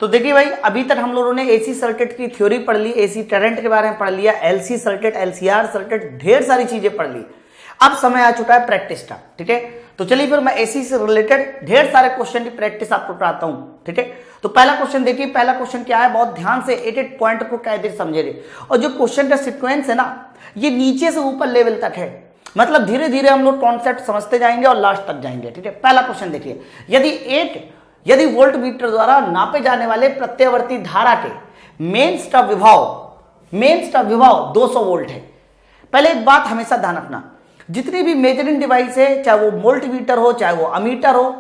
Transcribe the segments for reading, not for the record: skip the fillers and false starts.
तो देखिए भाई, अभी तक हम लोगों ने एसी सर्किट की थ्योरी पढ़ ली, एसी करंट के बारे में पढ़ लिया, एलसी सर्किट, एलसीआर सर्किट, ढेर सारी चीजें पढ़ ली। अब समय आ चुका है प्रैक्टिस का, ठीक है। तो चलिए फिर मैं एसी से रिलेटेड ढेर सारे क्वेश्चन की प्रैक्टिस आपको कराता हूं, ठीक है। तो पहला क्वेश्चन देखिए, पहला क्वेश्चन क्या है, बहुत ध्यान से 8 पॉइंट को कैसे समझिए। और जो क्वेश्चन का सीक्वेंस है ना, ये नीचे से ऊपर लेवल तक है, मतलब धीरे धीरे हम लोग कॉन्सेप्ट समझते जाएंगे और लास्ट तक जाएंगे, ठीक है। पहला क्वेश्चन देखिए, यदि वोल्ट मीटर द्वारा नापे जाने वाले प्रत्यावर्ती धारा के मेन स्टब विभव 200 वोल्ट है। पहले एक बात हमेशा ध्यान रखना, जितनी भी मेजरिंग डिवाइस है, चाहे वो वोल्ट मीटर हो चाहे वो अमीटर हो,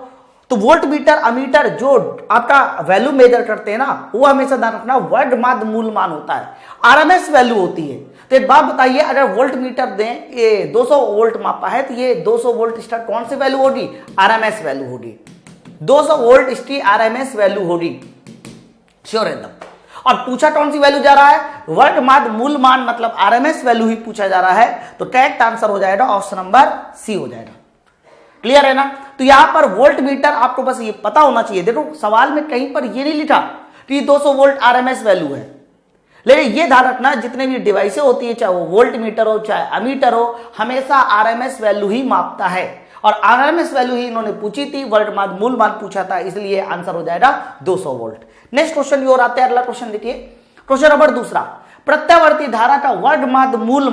तो वोल्ट मीटर अमीटर जो आपका वैल्यू मेजर करते हैं ना, वो हमेशा ध्यान रखना वर्ग माध्य मूल मान होता है, आरएमएस वैल्यू होती है। तो एक बात बताइए, अगर वोल्ट मीटर दें, ये 200 वोल्ट मापा है, तो ये 200 वोल्ट स्टार कौन सी वैल्यू होगी, आरएमएस वैल्यू होगी। 200 वोल्ट इसकी आरएमएस वैल्यू होगी, श्योर एकदम। और पूछा कौन सी वैल्यू जा रहा है, वर्ग माध्य मूल मान, मतलब आरएमएस वैल्यू ही पूछा जा रहा है। तो करेक्ट आंसर हो जाएगा ऑप्शन नंबर सी हो जाएगा। क्लियर है ना। तो यहां पर वोल्ट मीटर आपको बस ये पता होना चाहिए। देखो सवाल में कहीं पर ये नहीं लिखा कि 200 वोल्ट आरएमएस वैल्यू है, लेकिन ये ध्यान रखना जितने भी डिवाइसें होती है, चाहे वो वोल्ट मीटर हो चाहे अमीटर हो, हमेशा आरएमएस वैल्यू ही मापता है। और आरएमएस वैल्यू ही इन्होंने पूछी थी, वर्ग माध्य मूल मान पूछा था, इसलिए आंसर हो जाएगा 200 वोल्ट। नेक्स्ट क्वेश्चन की ओर आते हैं। अगला क्वेश्चन देखिए, क्वेश्चन नंबर दूसरा, प्रत्यावर्ती धारा का वर्ग माध्य मूल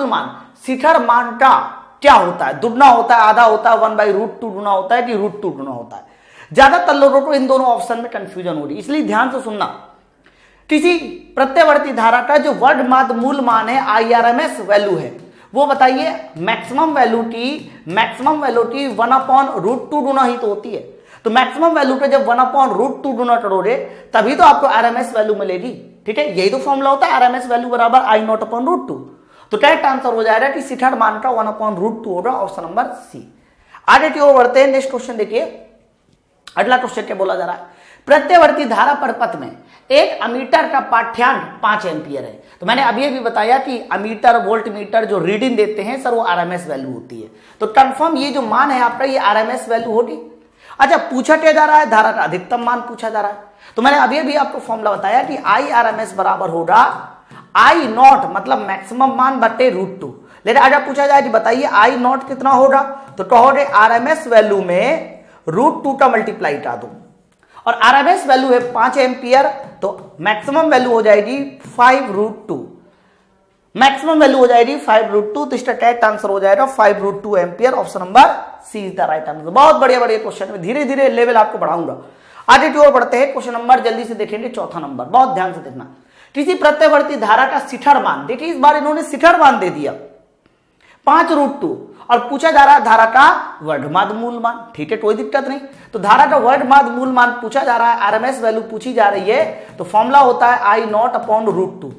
मान शिखर मान का क्या होता है, दुगना होता है, आधा होता है, 1/√2 गुना होता है कि √2 गुना होता है। ज्यादातर लोगों को इन दोनों ऑप्शन में कंफ्यूजन हो रही है, इसलिए ध्यान से सुनना। किसी प्रत्यावर्ती धारा का जो वर्ग माध्य मूल मान है, आईआरएमएस वैल्यू है, वो बताइए मैक्सिमम वैल्यू की 1/√2 गुना ही तो होती है। तो मैक्सिमम वैल्यू पे जब 1/√2 गुना करोगे तभी तो आपको आरएमएस वैल्यू मिलेगी, ठीक है। यही तो फॉर्मूला होता है, आरएमएस वैल्यू बराबर I0/√2। तो करेक्ट आंसर हो जाएगा कि शिखर मान का 1/√2 होगा, ऑप्शन नंबर सी। आगे की ओर बढ़ते हैं। नेक्स्ट क्वेश्चन देखिए, अगला क्वेश्चन क्या बोला जा रहा है, प्रत्यावर्ती धारा परिपथ में एक अमीटर का पाठ्यांक 5 एम्पियर है। तो मैंने अभी बताया कि अमीटर वोल्ट मीटर जो रीडिंग देते हैं सर, वो आरएमएस वैल्यू होती है। तो कंफर्म ये जो मान है आपका, ये आरएमएस वैल्यू होगी। अच्छा, पूछा क्या जा रहा है, धारा का अधिकतम मान पूछा जा रहा है। तो मैंने अभी आपको फॉर्मूला बताया कि IRMS बराबर होगा I0 मतलब मैक्सिमम मान बटे √2। लेकिन अगर पूछा जाए कि बताइए I0 कितना होगा, तो कहोगे आरएमएस वैल्यू में √2 का मल्टीप्लाई कर दो, और आरएमएस वैल्यू है 5 एम्पियर, तो मैक्सिमम वैल्यू हो जाएगी 5√2। मैक्सिमम वैल्यू हो जाएगी 5√2, तो इसका करेक्ट आंसर हो जाएगा 5√2 ampere, option number C is the right answer. बहुत बढ़िया क्वेश्चन में धीरे धीरे लेवल आपको बढ़ाऊंगा। आगे की ओर बढ़ते हैं। क्वेश्चन नंबर जल्दी से देखेंगे, चौथा नंबर, बहुत ध्यान से देखना। किसी प्रत्यावर्ती धारा का शिखर मान, देखिए इस बार इन्होंने शिखर मान दे दिया 5√2, और पूछा जा रहा है धारा का वर्ग माध्य मूल मान, ठीक है, कोई दिक्कत नहीं। तो धारा का वर्ग माध्य मूल मान पूछा जा रहा है, आरएमएस वैल्यू पूछी जा रही है, तो फॉर्मूला होता है I0/√2।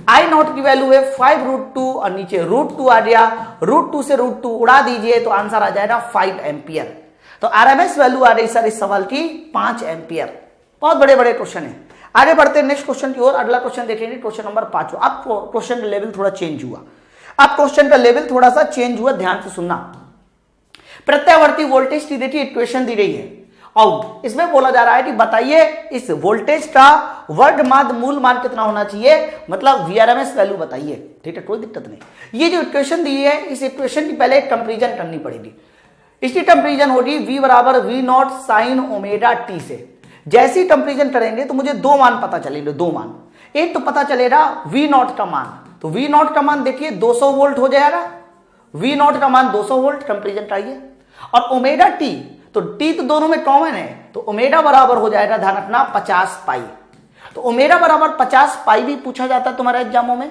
I0 की वैल्यू है 5√2 और नीचे √2 आ गया, √2 से √2 उड़ा दीजिए तो आंसर आ जाएगा 5 एम्पियर। तो आरएमएस वैल्यू आ रही सर इस सवाल की 5 एम्पियर। बहुत बड़े क्वेश्चन है। आगे बढ़ते हैं नेक्स्ट क्वेश्चन की ओर। अगला क्वेश्चन देखेंगे, क्वेश्चन नंबर 5। अब क्वेश्चन का लेवल थोड़ा चेंज हुआ, ध्यान से सुनना। प्रत्यावर्ती वोल्टेज की देखिए इक्वेशन दी गई है, और इसमें बोला जा रहा है कि बताइए इस वोल्टेज का वर्ग माध्य मूल मान कितना होना चाहिए, मतलब VRMS वैल्यू बताइए, ठीक है, कोई दिक्कत नहीं। ये जो इक्वेशन दी है, इस इक्वेशन की पहले एक कंपेरिजन करनी पड़ेगी। इसकी कंपेरिजन होगी V बराबर V0 sin ωt से। जैसी कंपेरिजन करेंगे तो मुझे दो मान पता चलेंगे, दो मान। एक तो पता चलेगा V0 का मान, तो V0 का मान देखिए 200 वोल्ट हो जाएगा, V0 का मान 200 वोल्ट, कंपेरिजन चाहिए। और ओमेगा टी, तो टी तो दोनों में कॉमन है, तो ओमेगा बराबर हो जाएगा, ध्यान रखना, 50 पाई। तो ओमेगा बराबर 50 पाई भी पूछा जाता है तुम्हारे एग्जामों में,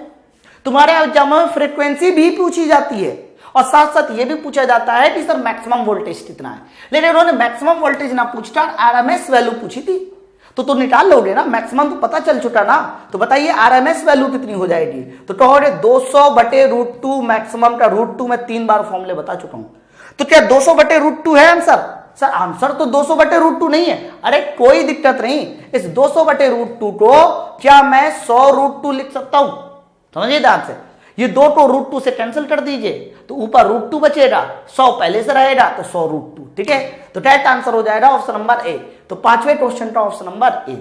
फ्रीक्वेंसी भी पूछी जाती है, और साथ साथ ये भी पूछा जाता है कि सर मैक्सिमम वोल्टेज कितना है। लेकिन उन्होंने मैक्सिमम वोल्टेज ना पूछकर आरएमएस वैल्यू पूछी थी, तो निकाल लोगे ना, मैक्सिमम तो पता चल चुका ना। तो बताइए आरएमएस वैल्यू कितनी हो जाएगी, तो कहोगे 200/√2, मैक्सिमम का √2 में 3 बार फॉर्मूले बता चुका हूं। तो क्या 200/√2 है आंसर? सर आंसर तो 200/√2 नहीं है। अरे कोई दिक्कत नहीं, इस 200/√2 को क्या मैं 100√2 लिख सकता हूं? समझिए ध्यान से, ये 2 को √2 से कैंसिल कर दीजिए, तो ऊपर √2 बचेगा, 100 पहले से रहेगा, तो 100√2, ठीक है। तो करेक्ट आंसर हो जाएगा ऑप्शन नंबर ए, तो पांचवें क्वेश्चन का ऑप्शन नंबर ए।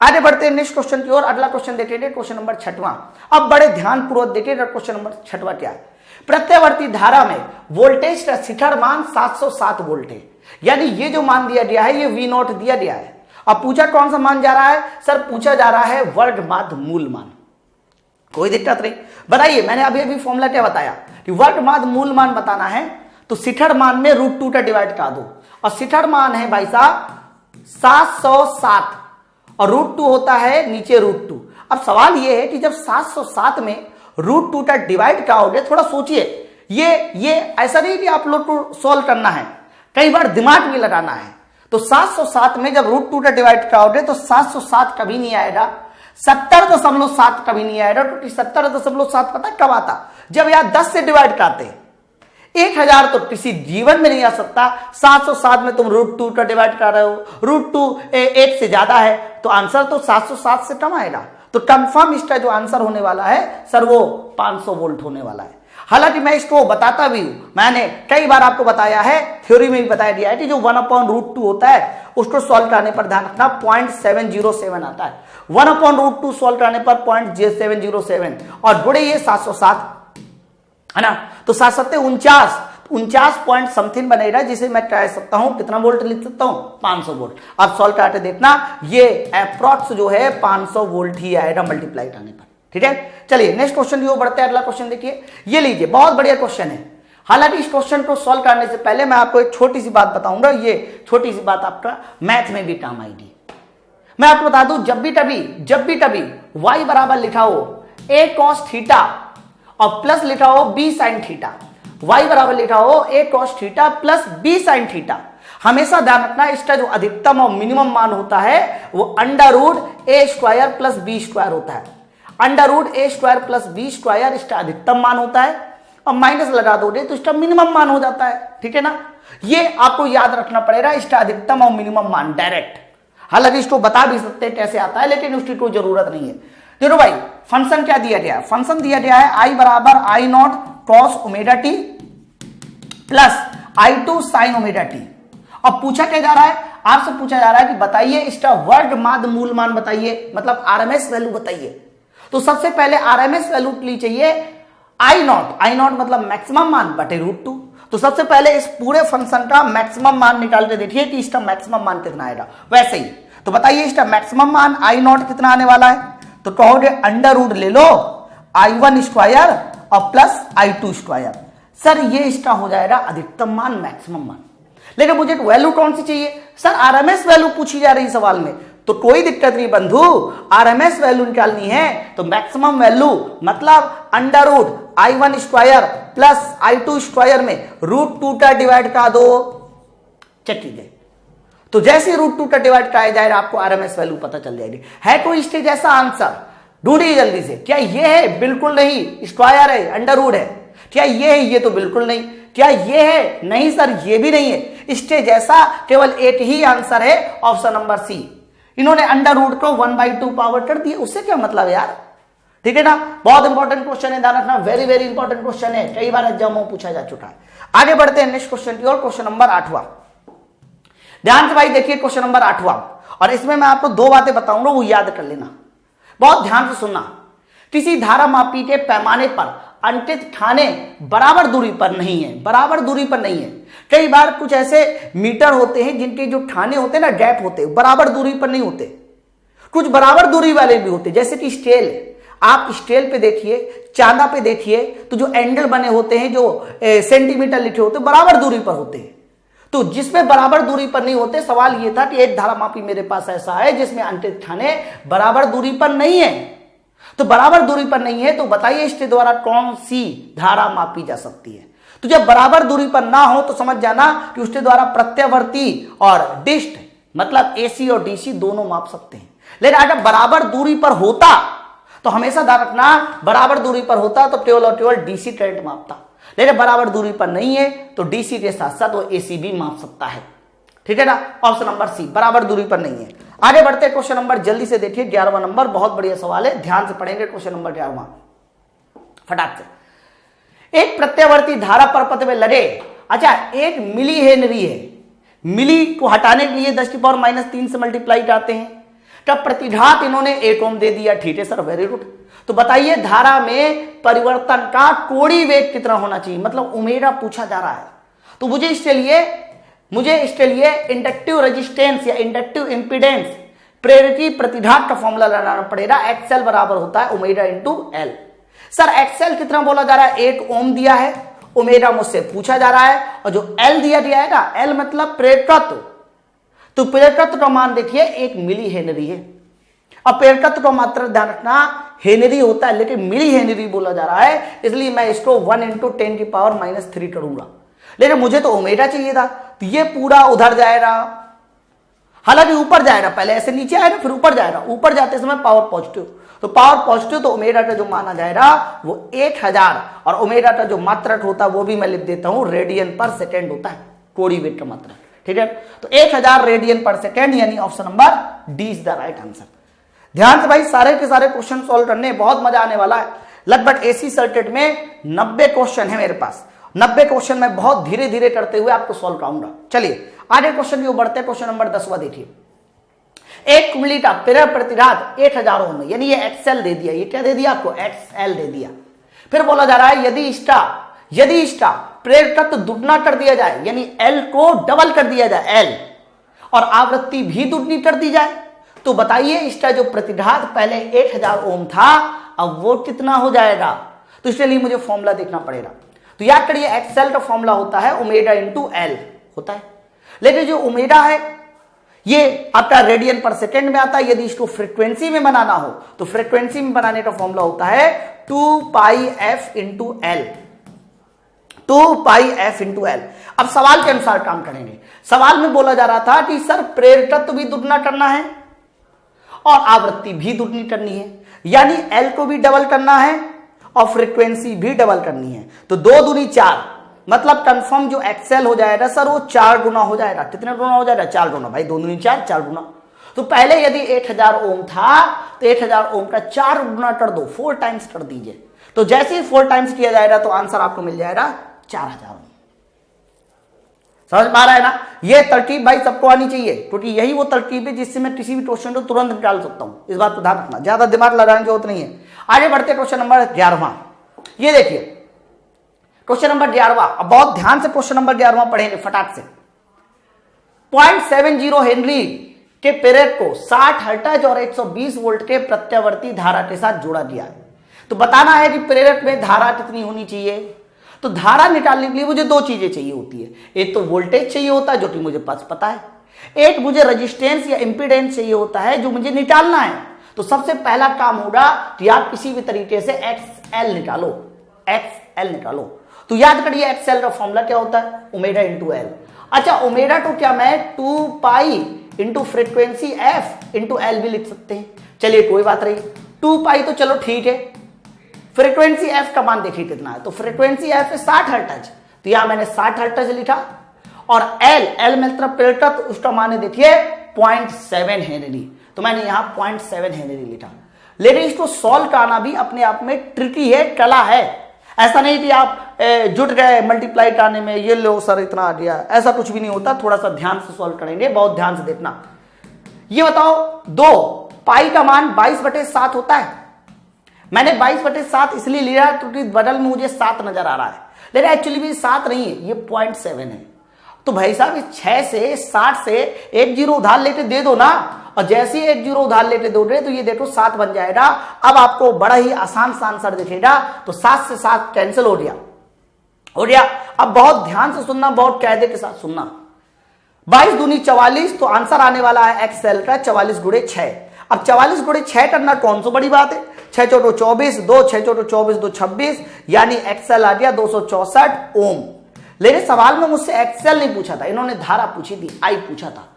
आगे बढ़ते हैं नेक्स्ट क्वेश्चन की ओर। अगला क्वेश्चन देखिए, क्वेश्चन नंबर 6वां। अब बड़े ध्यान पूर्वक देखिए क्वेश्चन नंबर 6वां क्या है। प्रत्यावर्ती धारा में वोल्टेज का शिखर मान 707 वोल्ट है, यानी ये जो मान दिया गया है ये V0 दिया गया है। अब पूछा कौन सा मान जा रहा है? सर पूछा जा रहा है वर्ग माध्य मूल मान। कोई दिक्कत नहीं, बताइए। मैंने अभी अभी फॉर्मूला क्या बताया कि वर्ग माध्य मूल मान बताना है तो शिखर मान में √2 का डिवाइड कर दो, और शिखर मान है भाई साहब 707 और √2 होता है नीचे √2। अब सवाल यह है कि जब 707 में √2 का डिवाइड कराओगे, थोड़ा सोचिए, ये ऐसा नहीं कि आप लोग को सॉल्व करना है, कई बार दिमाग भी लगाना है। तो 707 में जब √2 का डिवाइड कराओगे तो 707 कभी नहीं आएगा, 70.7 कभी नहीं आएगा, क्योंकि 70.7 पता कब आता? जब यार 10 से डिवाइड करते। 1000 तो किसी जीवन में नहीं आ सकता। 707 में तुम √2 का डिवाइड कर रहे हो, √2 1 से ज्यादा है, तो आंसर तो 707 से कम आएगा। तो कंफर्म इसका जो आंसर होने वाला है सर वो 500 वोल्ट होने वाला है। हालांकि मैं इसको बताता भी हूं, मैंने कई बार आपको बताया है, थ्योरी में भी बताया दिया है कि जो 1/√2 होता है उसको सॉल्व करने पर ध्यान रखना 0.707 आता है। 1/√2 सॉल्व करने पर 0.707 और जुड़े ये 707 है ना, तो 7 49 पॉइंट समथिंग बनेगा, जिसे मैं कह सकता हूं कितना वोल्ट लिख सकता हूं? 500 वोल्ट। अब सॉल्व करके देखना, ये अप्रॉक्स जो है 500 वोल्ट ही आएगा मल्टीप्लाई करने पर। ठीक है, चलिए नेक्स्ट क्वेश्चन की ओर बढ़ते हैं। अगला क्वेश्चन देखिए, ये लीजिए, बहुत बढ़िया क्वेश्चन है। हालांकि इस क्वेश्चन को सॉल्व करने से पहले मैं आपको एक छोटी सी बात बताऊंगा, ये छोटी सी बात आपका मैथ में भी काम आएगी। मैं आपको बता दूं, जब भी कभी y बराबर लिखा हो a cos थीटा और प्लस लिखा हो b sin थीटा, y बराबर लिखा हो a cos theta plus b sin theta, हमेशा ध्यान रखना इसका जो अधिकतम और मिनिमम मान होता है वो √a² प्लस b² होता है। √a² प्लस b² इसका अधिकतम मान होता है, और माइनस लगा दोगे तो इसका मिनिमम मान हो जाता है। ठीक है ना, ये आपको याद रखना पड़ेगा, इसका अधिकतम और मिनिमम मान डायरेक्ट। हालांकि इसको बता भी सकते हैं कैसे आता है, लेकिन उसकी कोई जरूरत नहीं है। देखो भाई, फंक्शन क्या दिया गया है? फंक्शन दिया गया है I बराबर I0 cos ωt plus I2 sin ωt। अब पूछा क्या जा रहा है? आपसे पूछा जा रहा है कि बताइए इसका वर्ग माध्य मूल मान बताइए, मतलब RMS वैल्यू बताइए। तो सबसे पहले RMS वैल्यू ली चाहिए I0 मतलब मैक्सिमम मान बटे √2। तो सबसे पहले इस पूरे फंक्शन का मैक्सिमम मान निकाल के देखिए कि इसका मैक्सिमम मान कितना आएगा। वैसे ही तो बताइए इसका मैक्सिमम मान I0 कितना आने वाला है? तो कहोगे √, ले लो I1² और प्लस I2²। सर ये इसका हो जाएगा अधिकतम मान, मैक्सिमम मान। लेकिन मुझे वैल्यू कौन सी चाहिए? सर RMS वैल्यू पूछी जा रही सवाल में, तो कोई दिक्कत नहीं बंधु, RMS वैल्यू निकालनी है तो मैक्सिमम वैल्यू मतलब √I1² प्लस I2² में √2 का डिवाइड कर दो, चट्टी दे। तो जैसे √2 का डिवाइड कराया जाएगा आपको RMS वैल्यू पता चल जाएगी। है कोई इसके जैसा आंसर? ढूंढिए जल्दी से। क्या ये है? बिल्कुल नहीं, स्क्वायर है, √ है। क्या ये है? ये तो बिल्कुल नहीं। क्या ये है? नहीं सर, ये भी नहीं है। इसके जैसा केवल एक ही आंसर है, ऑप्शन नंबर सी। इन्होंने √ को 1/2 पावर कर दिया, उससे क्या मतलब यार? ठीक है ना, बहुत इंपॉर्टेंट क्वेश्चन है, ध्यान रखना, वेरी वेरी इंपॉर्टेंट क्वेश्चन है, कई बार एग्जाम में पूछा जा चुका है। आगे बढ़ते हैं नेक्स्ट क्वेश्चन की ओर, क्वेश्चन नंबर 8वां। ध्यान से भाई देखिए क्वेश्चन नंबर 8वां, और इसमें मैं आपको 2 बातें बताऊंगा, वो याद कर लेना, बहुत ध्यान से सुनना। किसी धारा मापी के पैमाने पर अंकित खाने बराबर दूरी पर नहीं है, बराबर दूरी पर नहीं है। कई बार कुछ ऐसे मीटर होते हैं जिनके जो खाने होते हैं ना, गैप होते हैं, बराबर दूरी पर नहीं होते। कुछ बराबर दूरी वाले भी होते, जैसे कि स्केल। आप स्केल पे देखिए, चांदा पे देखिए, तो जो एंगल बने होते हैं, जो सेंटीमीटर लिखे होते हैं, बराबर दूरी पर होते हैं। तो जिसमें बराबर दूरी पर नहीं होते, सवाल यह था कि एक धारा मापी मेरे पास ऐसा है जिसमें अंकित खाने बराबर दूरी पर नहीं है। तो बराबर दूरी पर नहीं है, तो बताइए इसके द्वारा कौन सी धारा मापी जा सकती है? तो जब बराबर दूरी पर ना हो तो समझ जाना कि उसके द्वारा प्रत्यावर्ती और डिस्ट मतलब AC और DC दोनों माप सकते हैं। लेकिन अगर बराबर दूरी पर होता तो हमेशा ध्यान रखना, बराबर दूरी पर होता तो केवल और केवल DC करंट मापता, लेकिन बराबर दूरी पर नहीं है तो DC के साथ साथ वो AC भी माप सकता है। ठीक है ना, ऑप्शन नंबर सी, बराबर दूरी पर नहीं है। आगे बढ़ते हैं क्वेश्चन नंबर, जल्दी से देखिए 11वां नंबर, बहुत बढ़िया सवाल है, ध्यान से पढ़ेंगे क्वेश्चन नंबर 11वां फटाक से। एक प्रत्यावर्ती धारा पर पथ में लगे, अच्छा 1 मिली हेनरी है, मिली को हटाने के लिए 10⁻³ से मल्टीप्लाई करते हैं, तब प्रतिघात इन्होंने 8 ओम दे दिया। ठीक है सर, वेरी गुड। तो बताइए धारा में परिवर्तन का कोणीय वेग कितना होना चाहिए, मतलब ओमेगा पूछा जा रहा है। तो मुझे इसके लिए इंडक्टिव रेजिस्टेंस या इंडक्टिव इंपीडेंस प्रेरकी प्रतिघात का फॉर्मूला लगाना पड़ेगा। एक्सएल बराबर होता है omega into L. Sir XL कितना बोला जा रहा है, 8 ओम दिया है, ओमेगा मुझसे पूछा जा रहा है, और जो एल दिया है ना, एल मतलब प्रेरकत्व, तो प्रेरकत्व का मान देखिए 1 मिली हेनरी है। अब प्रेरकत्व का मात्रा ध्यान रखना हेनरी होता है, लेकिन मिली हेनरी बोला जा रहा है, इसलिए मैं इसको 1 × 10⁻³ करूंगा। लेकिन मुझे तो ओमेगा चाहिए था, तो ये पूरा उधर जाएगा, हालांकि ऊपर जाएगा, पहले ऐसे नीचे आएगा फिर ऊपर जाएगा, ऊपर जाते समय पावर पॉजिटिव, तो पावर पॉजिटिव, तो ओमेगा का जो माना जाएगा वो 1000, और ओमेगा का जो मात्रक होता है वो भी मैं लिख देता हूं रेडियन पर सेकेंड होता है, कोणीय वेग का मात्रक। ठीक है, तो 1000 रेडियन पर सेकेंड, यानी option number D is the right answer. ध्यान से भाई सारे के सारे क्वेश्चन सॉल्व करने, बहुत मजा आने वाला है। लगभग एसी सर्किट में 90 क्वेश्चन है मेरे पास, 90 क्वेश्चन मैं बहुत धीरे धीरे करते हुए आपको सॉल्व कराऊंगा। चलिए आगे क्वेश्चन की ओर बढ़ते हैं। क्वेश्चन नंबर 10वां देखिए, एक कुंडली का प्रेरक प्रतिघात 1000 ओम है, यानी ये एक्सएल दे दिया, ये क्या दे दिया आपको, एक्सएल दे दिया। फिर बोला जा रहा है यदि इसका प्रेरकत्व दुगना कर दिया जाए, यानी एल को डबल कर दिया जाए एल, और आवृत्ति भी दुगनी कर दी जाए, तो बताइए इसका जो प्रतिघात पहले 1000 ओम था अब वो कितना हो जाएगा। तो इसके लिए मुझे फॉर्मूला देखना पड़ेगा। तो याद करिए एक्सएल का फॉर्मूला होता है ओमेगा इंटू एल होता है, लेकिन जो ओमेगा है ये आपका रेडियन पर सेकेंड में आता है। यदि इसको फ्रीक्वेंसी में बनाना हो तो फ्रीक्वेंसी में बनाने का फॉर्मूला होता है 2πf into L, 2πf into L. अब सवाल के अनुसार काम करेंगे। सवाल में बोला जा रहा था कि सर प्रेरकत्व भी दुगना करना है और आवृत्ति भी दुगनी करनी है, यानी एल को भी डबल करना है और फ्रीक्वेंसी भी डबल करनी है। तो 2 दूनी 4, मतलब कंफर्म जो एक्सएल हो जाएगा सर वो 4 गुना हो जाएगा। कितने गुना हो जाएगा, 4 गुना भाई, 2 दूनी 4, 4 गुना। तो पहले यदि 1000 ओम था तो 1000 ओम का 4 गुना कर दो, 4 टाइम्स कर दीजिए। तो जैसे ही 4 टाइम्स किया जाएगा तो आंसर आपको मिल जाएगा 4000 ओम। समझ पा रहा है ना, ये तरकीब भाई सबको आनी चाहिए, क्योंकि यही वो तरकीब है जिससे मैं किसी भी क्वेश्चन को तुरंत निकाल सकता हूं। इस बात को ध्यान रखना, ज्यादा दिमाग लगाने की जरूरत नहीं है। आगे बढ़ते क्वेश्चन नंबर 11वां। ये देखिए क्वेश्चन नंबर 11वां, अब बहुत ध्यान से क्वेश्चन नंबर 11वां पढ़ेंगे फटाक से। 0.70 हेनरी के प्रेरक को 60 हर्ट्ज और 120 वोल्ट के प्रत्यावर्ती धारा के साथ जोड़ा गया है। तो बताना है कि प्रेरक में धारा कितनी होनी चाहिए। तो धारा निकालने के लिए मुझे 2 चीजें चाहिए होती है, एक तो वोल्टेज चाहिए होता है जो कि मुझे पास पता है, एक मुझे रेजिस्टेंस या इंपीडेंस चाहिए होता है जो मुझे निकालना है। तो सबसे पहला काम होगा कि आप किसी भी तरीके से एक्सएल निकालो, एक्सएल निकालो। तो याद करिए एक्सएल का फॉर्मूला क्या होता है, ओमेगा इंटू एल। अच्छा ओमेगा तो क्या मैं 2π into frequency f into L भी लिख सकते हैं। चलिए कोई बात नहीं, 2π तो चलो ठीक है, फ्रीक्वेंसी एफ का मान देखिए कितना है। तो फ्रीक्वेंसी एफ है 60 हर्ट्ज, तो यहां मैंने 60 हर्ट्ज लिखा, और एल मतलब प्रेरकत्व, उसका मान है देखिए 0.7 हेनरी, तो मैंने यहां 0.7 हेनरी लिखा। लेकिन इसको सॉल्व करना भी अपने आप में ट्रिकी है, कला है। ऐसा नहीं कि आप जुट गए मल्टीप्लाई करने में, ये लो सर इतना आ गया, ऐसा कुछ भी नहीं होता। थोड़ा सा ध्यान से सॉल्व करेंगे, बहुत ध्यान से देखना। ये बताओ 2π का मान 22/7 होता है। मैंने 22/7 इसलिए लिया क्योंकि बगल में मुझे 7 नजर आ रहा है, लेकिन एक्चुअली भी 7 नहीं है, ये 0.7 है। तो भाई साहब इस 6 से 60 से 1 0 उधार लेके दे दो ना, और जैसे ही 1 0 उधार लेके दोगे तो ये देखो 7 बन जाएगा। अब आपको बड़ा ही आसान सा आंसर दिखेगा। तो 7 से 7 कैंसिल हो गया। अब बहुत ध्यान से सुनना, बहुत कायदे के साथ सुनना। 22 दूनी 44, तो आंसर आने वाला है एक्सएल का 44 गुणे 6। अब 44 गुणे 6 करना कौन सी बड़ी बात है, 6 चौटो 24, 2 6 चौटो 24, 2 26, यानी एक्सएल आ गया 264 ओम। लेकिन सवाल में मुझसे एक्सएल नहीं पूछा था, इन्होंने धारा पूछी थी, आई पूछा था।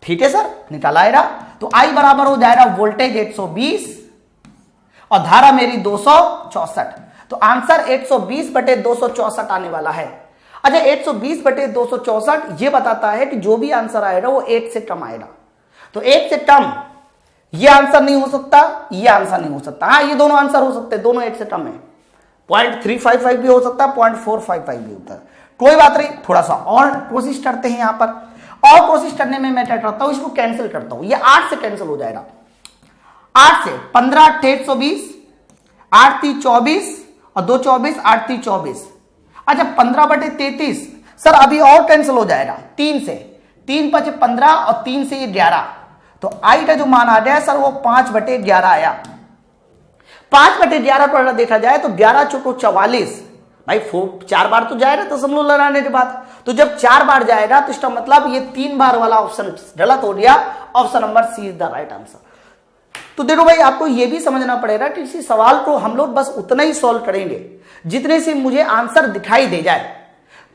ठीक है सर, निकाला आएगा। तो आई बराबर हो जाएगा वोल्टेज 120 और धारा मेरी 264। तो आंसर 120/264 आने वाला है। अच्छा 120/264 ये बताता है कि जो भी आंसर आएगा वो 1 से कम आएगा। तो 1 से कम ये आंसर नहीं हो सकता, ये आंसर नहीं हो सकता। हाँ ये दोनों आंसर हो सकते हैं, दोनों 1 से कम है। 0.355 भी हो सकता है, 0.455 भी होता है। कोई बात नहीं, थोड़ा सा और कोशिश करते हैं यहां पर। और कोशिश करने में मैं क्या करता हूं, इसको कैंसिल करता हूं, ये 8 से कैंसिल हो जाएगा, 8 से 15 8 120, 8 3 24 और 2 24, 8 3 24। अच्छा 15/33 सर अभी और कैंसिल हो जाएगा 3 से, 3 5 15 और 3 से ये 11, तो आई का जो मान आ गया सर वो 5/11 आया। 5/11 को अगर देखा जाए तो 11 चौको 44, भाई 4 बार तो जाएगा दशमलव लगाने के बाद, तो जब 4 बार जाएगा तो इसका मतलब ये 3 बार वाला ऑप्शन गलत हो गया, option number C is the right answer. तो देखो भाई आपको ये भी समझना पड़ेगा कि इसी सवाल को हम लोग बस उतना ही सॉल्व करेंगे जितने से मुझे आंसर दिखाई दे जाए।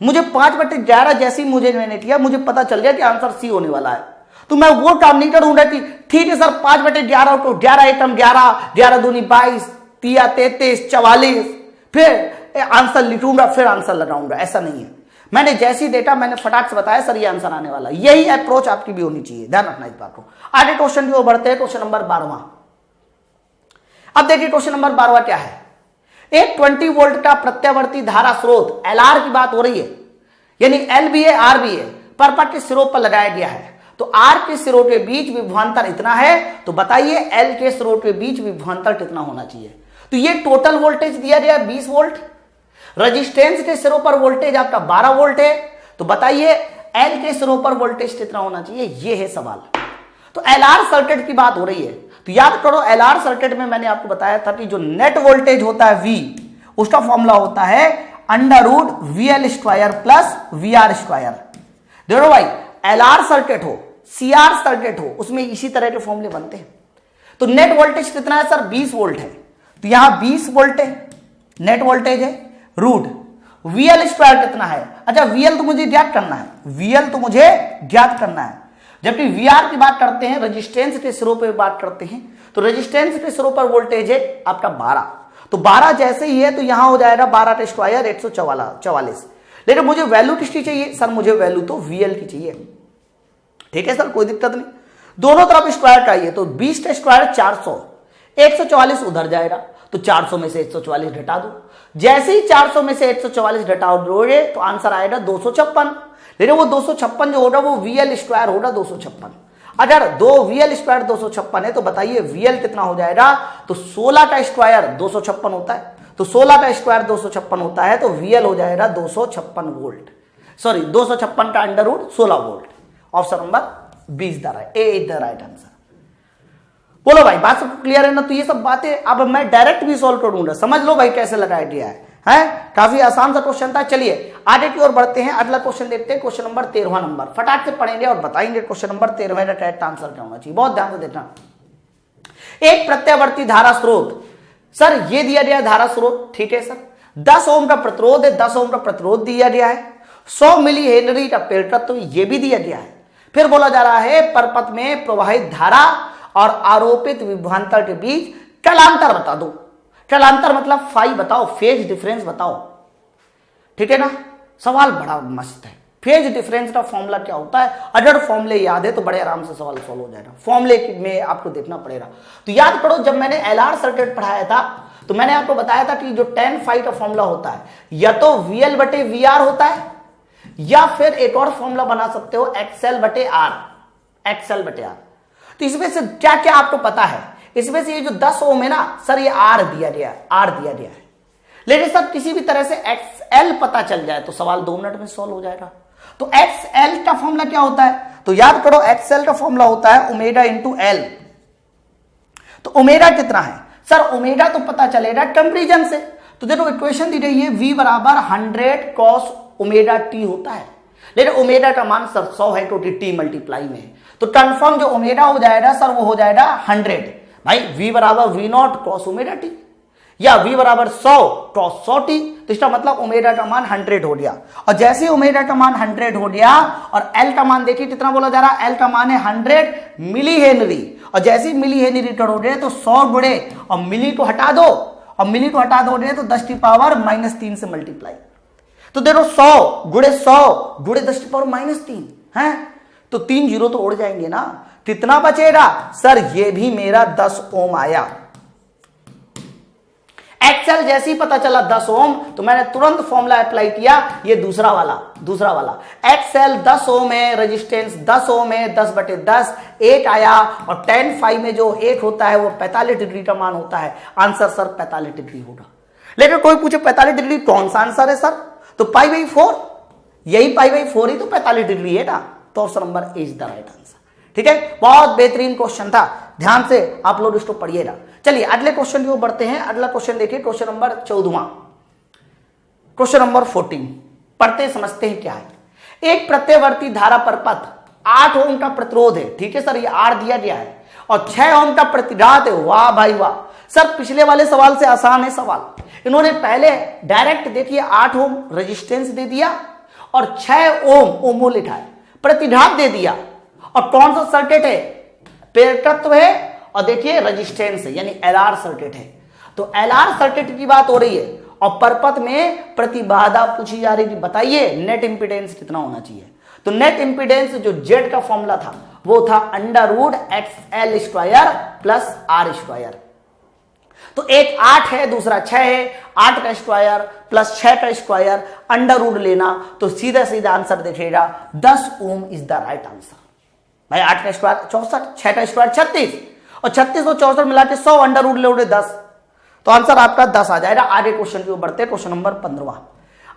मुझे 5/11 जैसे ही मैंने किया मुझे पता चल गया कि आंसर सी होने वाला है, तो मैं वो काम नहीं करूंगा कि ठीक है सर 5/11 को 11 एकम 11, 11 दूनी 22, 3 33 44, फिर आंसर लिखूंगा फिर आंसर लगाऊंगा, ऐसा नहीं है। मैंने जैसी डेटा मैंने फटाक से बताया सर ये आंसर आने वाला, यही अप्रोच आपकी भी होनी चाहिए, ध्यान रखना इस बात को। आगे क्वेश्चन की ओर बढ़ते हैं, क्वेश्चन नंबर 12वां। अब देखिए क्वेश्चन नंबर 12वां क्या है, एक 20 वोल्ट का प्रत्यावर्ती धारा स्रोत LR की बात हो रही है, यानी LBA RBA परपट के सिरों पर लगाया गया है, तो R के सिरों के बीच विभवांतर इतना है, तो बताइए L के सिरों के बीच विभवांतर कितना होना चाहिए। तो ये टोटल वोल्टेज दिया गया 20 वोल्ट, रेजिस्टेंस के सिरों पर वोल्टेज आपका 12 वोल्ट है, तो बताइए L के सिरों पर वोल्टेज कितना होना चाहिए, ये है सवाल। तो LR सर्किट की बात हो रही है, तो याद करो LR सर्किट में मैंने आपको बताया था कि जो नेट वोल्टेज होता है V, उसका फॉर्मूला होता है √VL² प्लस VR²। देखो भाई LR सर्किट हो CR सर्किट हो उसमें इसी तरह के फॉर्मूले बनते हैं। तो नेट वोल्टेज कितना है सर 20 वोल्ट है, तो यहां 20 वोल्ट है नेट वोल्टेज है, रूट VL² कितना है। अच्छा VL तो मुझे ज्ञात करना है, VL तो मुझे ज्ञात करना है, जबकि VR की बात करते हैं रेजिस्टेंस के सिरों पे बात करते हैं, तो रेजिस्टेंस के सिरों पर वोल्टेज है आपका 12, तो 12 जैसे ही है तो यहां हो जाएगा 12 का स्क्वायर 144, लेकिन मुझे वैल्यू किसकी चाहिए सर, मुझे वैल्यू तो VL की चाहिए। ठीक है सर कोई दिक्कत नहीं, दोनों तरफ स्क्वायर चाहिए, तो 20 का स्क्वायर 400, 144 उधर जाएगा, तो 400 में से 144 घटा दो, जैसे ही 400 में से 144 घटा दोगे तो आंसर आएगा 256, लेकिन वो 256 जो होगा वो VL² होगा 256। अगर 2 VL² 256 है तो बताइए VL कितना हो जाएगा, तो 16 का स्क्वायर 256 होता है, तो 16 का स्क्वायर 256 होता है, तो VL हो जाएगा 256 वोल्ट, सॉरी 256 का √16 volt. Option number 20 the right answer. बोलो भाई बात सब क्लियर है ना। तो ये सब बातें अब मैं डायरेक्ट भी सॉल्व करूंगा, समझ लो भाई कैसे लगाया गया है काफी आसान सा क्वेश्चन था। चलिए आगे की ओर बढ़ते हैं, अगला क्वेश्चन देखते हैं, क्वेश्चन नंबर 13वां नंबर। फटाक से पढ़ेंगे और बताएंगे क्वेश्चन नंबर 13 का करेक्ट आंसर क्या होना चाहिए, बहुत ध्यान से देखना। एक प्रत्यावर्ती धारा स्रोत, सर ये दिया गया धारा स्रोत, ठीक है सर, 10 ओम का प्रतिरोध है, 10 ओम का प्रतिरोध दिया गया है, 100 मिली हेनरी का प्रेरकत्व ये भी दिया गया है। फिर बोला जा रहा है परपथ में प्रवाहित धारा और आरोपित विभवांतर के बीच कलांतर बता दो। कलांतर मतलब फाई बताओ, फेज डिफरेंस बताओ, ठीक है ना। सवाल बड़ा मस्त है, फेज डिफरेंस का फॉर्मूला क्या होता है, अगर फॉर्मूले याद है तो बड़े आराम से सवाल सॉल्व हो जाएगा, फॉर्मूले में आपको देखना पड़ेगा। तो याद करो जब मैंने LR सर्किट पढ़ाया था तो मैंने आपको बताया था कि जो tan phi का फॉर्मूला होता है या तो VL/VR होता है, या फिर एक और फॉर्मूला बना सकते हो XL/R, XL/R। तो इसमें से क्या क्या आपको पता है, इसमें से ये जो 10 ओम है ना सर ये R दिया गया है, R दिया गया है, लेकिन सर किसी भी तरह से XL पता चल जाए तो सवाल 2 मिनट में सॉल्व हो जाएगा। तो XL का फॉर्मूला क्या होता है, तो याद करो XL का फॉर्मूला होता है ओमेगा इंटू L। तो ओमेगा कितना है सर, ओमेगा तो पता चलेगा कंपैरिजन से। तो देखो इक्वेशन दी गई है V बराबर 100 cos ओमेगा t होता है, लेकिन ओमेगा का मान सर 100 है क्योंकि t मल्टीप्लाई में है, तो कंफर्म जो ओमेगा हो जाएगा सर वो हो जाएगा 100। भाई V बराबर V0 cos ओमेगा t या V बराबर 100 cos 100t, तो इसका मतलब ओमेगा का मान 100 हो गया। और जैसे ओमेगा का मान 100 हो गया और L का मान देखिए कितना बोला जा रहा है, L का मान है 100 मिली हेनरी, और जैसे ही मिली हेनरी करोगे तो 100 गुणे और मिली को हटा दो, और मिली को हटा दोगे तो 10⁻³ से मल्टीप्लाई। तो देखो 100 गुणे 100 गुणे 10⁻³ है, तो 3 जीरो तो उड़ जाएंगे ना, कितना बचेगा सर, ये भी मेरा 10 ओम आया। एक्सएल जैसे ही पता चला 10 ओम तो मैंने तुरंत फॉर्मूला अप्लाई किया, ये दूसरा वाला एक्सएल 10 ओम है, रेजिस्टेंस 10 ओम है, 10/10 8 आया, और tan phi में जो 8 होता है वो 45 डिग्री का मान होता है। आंसर सर 45 डिग्री होगा। लेकिन कोई पूछे 45 डिग्री कौन सा आंसर है सर, तो π/4, यही π/4 ही तो 45 डिग्री है ना, तो option number A is the right answer. ठीक है, बहुत बेहतरीन क्वेश्चन था, ध्यान से आप लोग इसको पढ़िएगा। चलिए अगले क्वेश्चन की ओर बढ़ते हैं। अगला क्वेश्चन देखिए, क्वेश्चन नंबर 14वां, क्वेश्चन नंबर 14 पढ़ते समझते हैं क्या है। एक प्रत्यवर्ती धारा पर पथ 8 ओम का प्रतिरोध है, ठीक है सर, ये R दिया गया है, और 6 ओम का प्रतिघात है। वाह भाई वाह सर, पिछले वाले सवाल से आसान है सवाल। इन्होंने पहले डायरेक्ट देखिए 8 ओम रेजिस्टेंस दे दिया और 6 ओम लिखा है, प्रतिघात दे दिया, और कौन सा सर्किट है, प्रेरकत्व है, और देखिए रेजिस्टेंस है, यानी LR सर्किट है। तो LR सर्किट की बात हो रही है, और परपथ में प्रतिबाधा पूछी जा रही थी। बताइए नेट इंपीडेंस कितना होना चाहिए, तो नेट इंपीडेंस जो Z का फॉर्मूला था वो था √XL² प्लस R²। तो एक 8 है, दूसरा 6 है, 8 का स्क्वायर प्लस 6 का स्क्वायर √ लेना, तो सीधा सीधा आंसर देखिएगा 10 ओम इज द राइट आंसर। भाई 8 का स्क्वायर 64, 6 का स्क्वायर 36, और 36 और 64 मिला के 100 √ ले 10, तो आंसर आपका 10 आ जाएगा। आगे क्वेश्चन की ओर बढ़ते हैं, क्वेश्चन नंबर 15वां।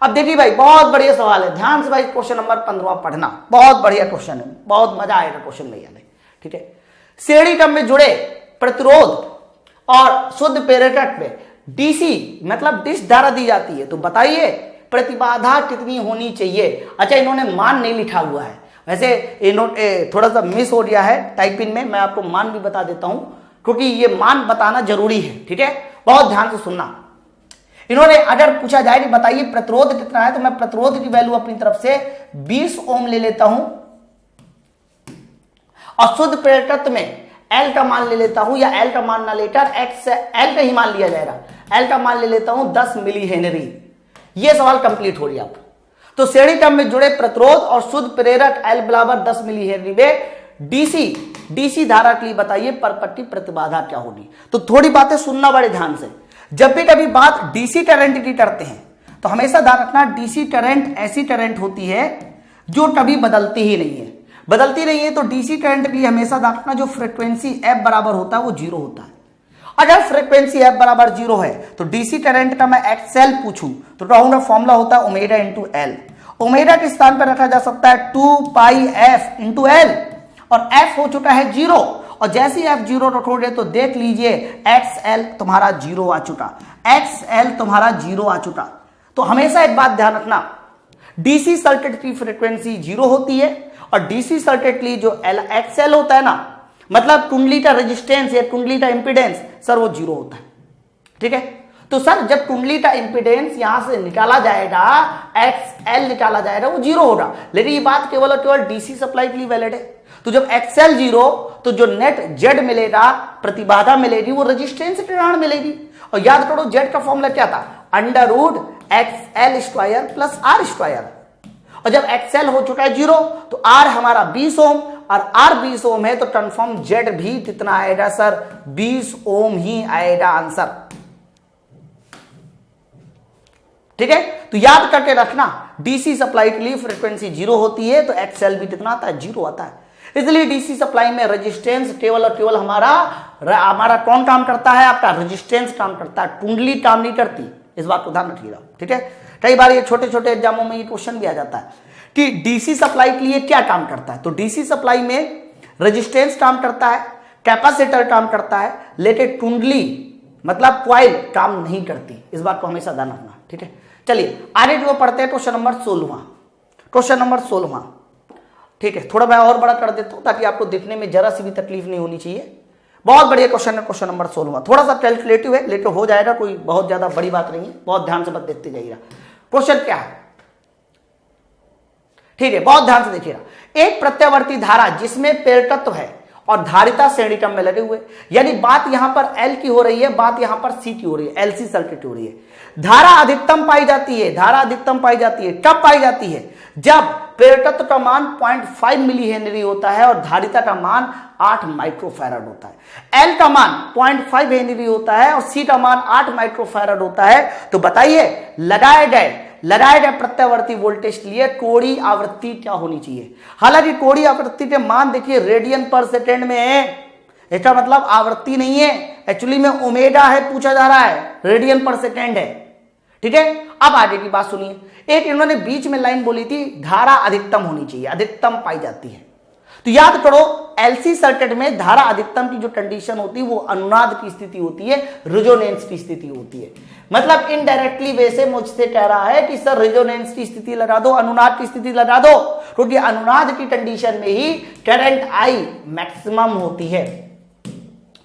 अब देखिए भाई बहुत बढ़िया सवाल है, ध्यान से भाई क्वेश्चन नंबर 15वां पढ़ना, बहुत बढ़िया क्वेश्चन है, बहुत मजा आएगा क्वेश्चन भैया ने। ठीक है, श्रेणी क्रम में जुड़े प्रतिरोध और शुद्ध प्रेरक में डीसी मतलब डिश धारा दी जाती है, तो बताइए प्रतिबाधा कितनी होनी चाहिए। अच्छा इन्होंने मान नहीं लिखा हुआ है, वैसे थोड़ा सा मिस हो गया है टाइपिंग में, मैं आपको मान भी बता देता हूं क्योंकि ये मान बताना जरूरी है। ठीक है, बहुत ध्यान से सुनना। इन्होंने अगर पूछा जाए कि बताइए प्रतिरोध कितना है, तो मैं प्रतिरोध की वैल्यू अपनी तरफ से 20 ओम ले लेता हूं, और शुद्ध प्रेरकत्व में L का मान ले लेता हूं, या L का मान ना लेकर L का ही मान लिया जाएगा, L का मान ले लेता हूं 10 मिली हेनरी। यह सवाल कंप्लीट हो गया। आप तो श्रेणी क्रम में जुड़े प्रतिरोध और शुद्ध प्रेरक L बराबर 10 मिली हेनरी में डीसी धारा के लिए बताइए परपट्टी प्रतिबाधा क्या होगी। तो थोड़ी बातें सुनना बड़े ध्यान से। जब भी कभी बात डीसी करंट की करते हैं तो हमेशा ध्यान रखना, डीसी करंट ऐसी करंट होती है जो कभी बदलती ही नहीं है। बदलती नहीं है तो डीसी करंट के लिए हमेशा ध्यान रखना जो फ्रीक्वेंसी F बराबर होता है वो 0 होता है। अगर फ्रीक्वेंसी F बराबर 0 है तो डीसी करंट का मैं XL पूछूं तो कहूंगा फॉर्मूला होता है ओमेगा इंटू L। ओमेगा के स्थान पर रखा जा सकता है 2πf इंटू L, और F हो चुका है 0, और जैसे ही F 0 रखोगे तो देख लीजिए XL तुम्हारा 0 आ चुका, XL तुम्हारा 0 आ चुका। तो हमेशा एक बात ध्यान रखना, डीसी सर्किट की फ्रीक्वेंसी 0 होती है, और डीसी सर्किट के लिए जो XL होता है ना, मतलब कुंडली का रेजिस्टेंस या कुंडली का इंपीडेंस सर वो 0 होता है। ठीक है, तो सर जब कुंडली का इंपीडेंस यहां से निकाला जाएगा, XL निकाला जाएगा, वो 0 होगा। लेकिन ये बात केवल और केवल डीसी सप्लाई के लिए वैलिड है। तो जब XL 0 तो जो नेट Z मिलेगा, प्रतिबाधा मिलेगी, वो रेजिस्टेंस के कारण मिलेगी। और याद करो Z का फॉर्मूला क्या था, √XL² प्लस R²। और जब XL हो चुका है 0 तो R हमारा 20 ओम, और R 20 ओम है तो कंफर्म Z भी कितना आएगा सर, 20 ओम ही आएगा आंसर। ठीक है, तो याद करके रखना डीसी सप्लाई के लिए फ्रीक्वेंसी 0 होती है तो XL भी कितना आता है, 0 आता है। इसलिए डीसी सप्लाई में रेजिस्टेंस केवल और केवल हमारा कौन काम करता है, आपका रेजिस्टेंस काम करता है, कुंडली काम नहीं करती। इस बात को ध्यान रखिएगा। ठीक है, कई बार ये छोटे छोटे एग्जामों में ये क्वेश्चन भी आ जाता है कि डीसी सप्लाई के लिए क्या काम करता है। तो डीसी सप्लाई में रेजिस्टेंस काम करता है, कैपेसिटर काम करता है, लेकिन कुंडली मतलब कॉइल काम नहीं करती। इस बात को हमेशा ध्यान रखना। ठीक है, चलिए आगे जो पढ़ते हैं क्वेश्चन नंबर 16वां। क्वेश्चन नंबर 16वां, ठीक है, थोड़ा मैं और बड़ा कर देता हूं ताकि आपको देखने में जरा सी भी तकलीफ नहीं होनी चाहिए। बहुत बढ़िया क्वेश्चन है क्वेश्चन नंबर 16वां, थोड़ा सा कैलकुलेटिव है लेकिन हो जाएगा, कोई बहुत ज्यादा बड़ी बात नहीं है, बहुत ध्यान से बस देखते जाइएगा। क्वेश्चन क्या है, ठीक है, बहुत ध्यान से देखिएगा। एक प्रत्यावर्ती धारा जिसमें प्रेरकत्व है और धारिता श्रेणी क्रम में लगे हुए, यानी बात यहां पर L की हो रही है, बात यहां पर C की हो रही है, LC सर्किट हो रही है। धारा अधिकतम पाई जाती है, धारा अधिकतम पाई जाती है, कब पाई जाती है, जब प्रेरकत्व का मान 0.5 मिली हेनरी होता है और धारिता का मान 8 माइक्रोफैराड होता है। एल का मान 0.5 हेनरी होता है और सी का मान 8 माइक्रोफैराड होता है। तो बताइए लगाए गए प्रत्यावर्ती वोल्टेज के लिए कोणीय आवृत्ति क्या होनी चाहिए। हालांकि कोणीय आवृत्ति के मान देखिए रेडियन पर सेकेंड में है, इसका मतलब आवृत्ति नहीं है, एक्चुअली में ओमेगा है, पूछा जा रहा है, रेडियन पर सेकेंड है। ठीक है, अब आगे की बात सुनिए। एक इन्होंने बीच में लाइन बोली थी धारा अधिकतम होनी चाहिए, अधिकतम पाई जाती है। तो याद करो एलसी सर्किट में धारा अधिकतम की जो कंडीशन होती है वो अनुनाद की स्थिति होती है, रिजोनेंस की स्थिति होती है। मतलब इनडायरेक्टली वैसे मुझसे कह रहा है कि सर रिजोनेंस की स्थिति लगा दो, अनुनाद की स्थिति लगा दो, क्योंकि अनुनाद की कंडीशन में ही करंट आई मैक्सिमम होती है।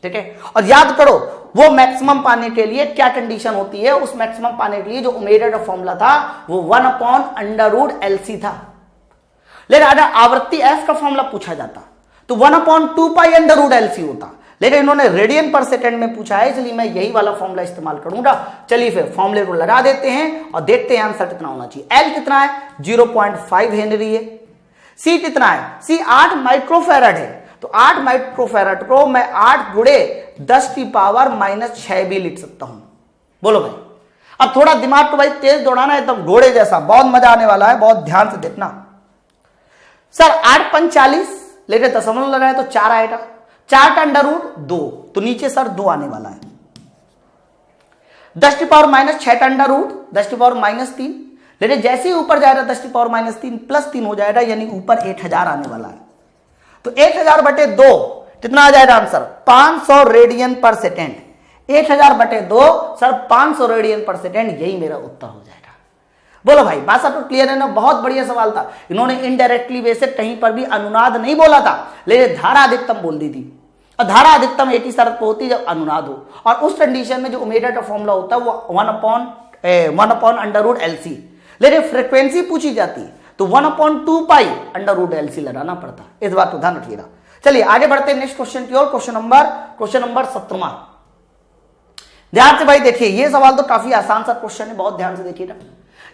ठीक है, और याद करो वो मैक्सिमम पाने के लिए क्या कंडीशन होती है, उस मैक्सिमम पाने के लिए जो ओमेगा का फॉर्मूला था वो 1/√LC था। लेकिन अगर आवृत्ति f का फॉर्मूला पूछा जाता तो 1/2π√LC होता, लेकिन इन्होंने रेडियन पर सेकंड में पूछा है, इसलिए मैं यही वाला फॉर्मूला इस्तेमाल करूंगा। चलिए फिर फॉर्मूले को लगा देते हैं और देखते हैं आंसर कितना होना चाहिए। L कितना है 0.5 हेनरी है, C कितना है, C 8 माइक्रोफैराड है। तो 8 माइक्रोफैराड को मैं 8 गुणे 10⁻⁻6 भी लिख सकता हूं। बोलो भाई, अब थोड़ा दिमाग को भाई तेज दौड़ाना है, एकदम घोड़े जैसा, बहुत मजा आने वाला है, बहुत ध्यान से देखना। सर 8 × 40 लेके दशमलव लगाए तो 4 आएगा, 4 का √2, तो नीचे सर 2 आने वाला है। 10⁻⁻6 का √ 10⁻⁻3, लेकिन जैसे ही ऊपर जाएगा 10⁻⁻3 + 3 हो जाएगा, यानी ऊपर 1000 आने वाला है। तो 1000/2 कितना आ जाएगा आंसर, 500 रेडियन पर सेकेंड। 1000/2 सर 500 रेडियन पर सेकेंड, यही मेरा उत्तर हो जाएगा। बोलो भाई, बात सब तो क्लियर है ना। बहुत बढ़िया सवाल था। इन्होंने इनडायरेक्टली वैसे कहीं पर भी अनुनाद नहीं बोला था, लेकिन धारा अधिकतम बोल दी थी। और धारा अधिकतम एक ही शर्त पर होती है जब अनुनाद हो, और उस कंडीशन में जो ओमेगा का फॉर्मूला होता है वो 1/√LC, लेकिन फ्रीक्वेंसी पूछी जाती तो 1/2π√LC लगाना पड़ता। इस बात को ध्यान रखिएगा। चलिए आगे बढ़ते हैं नेक्स्ट क्वेश्चन की ओर। Question number 17। ध्यान से भाई देखिए, ये सवाल तो काफी आसान सा क्वेश्चन है, बहुत ध्यान से देखिएगा।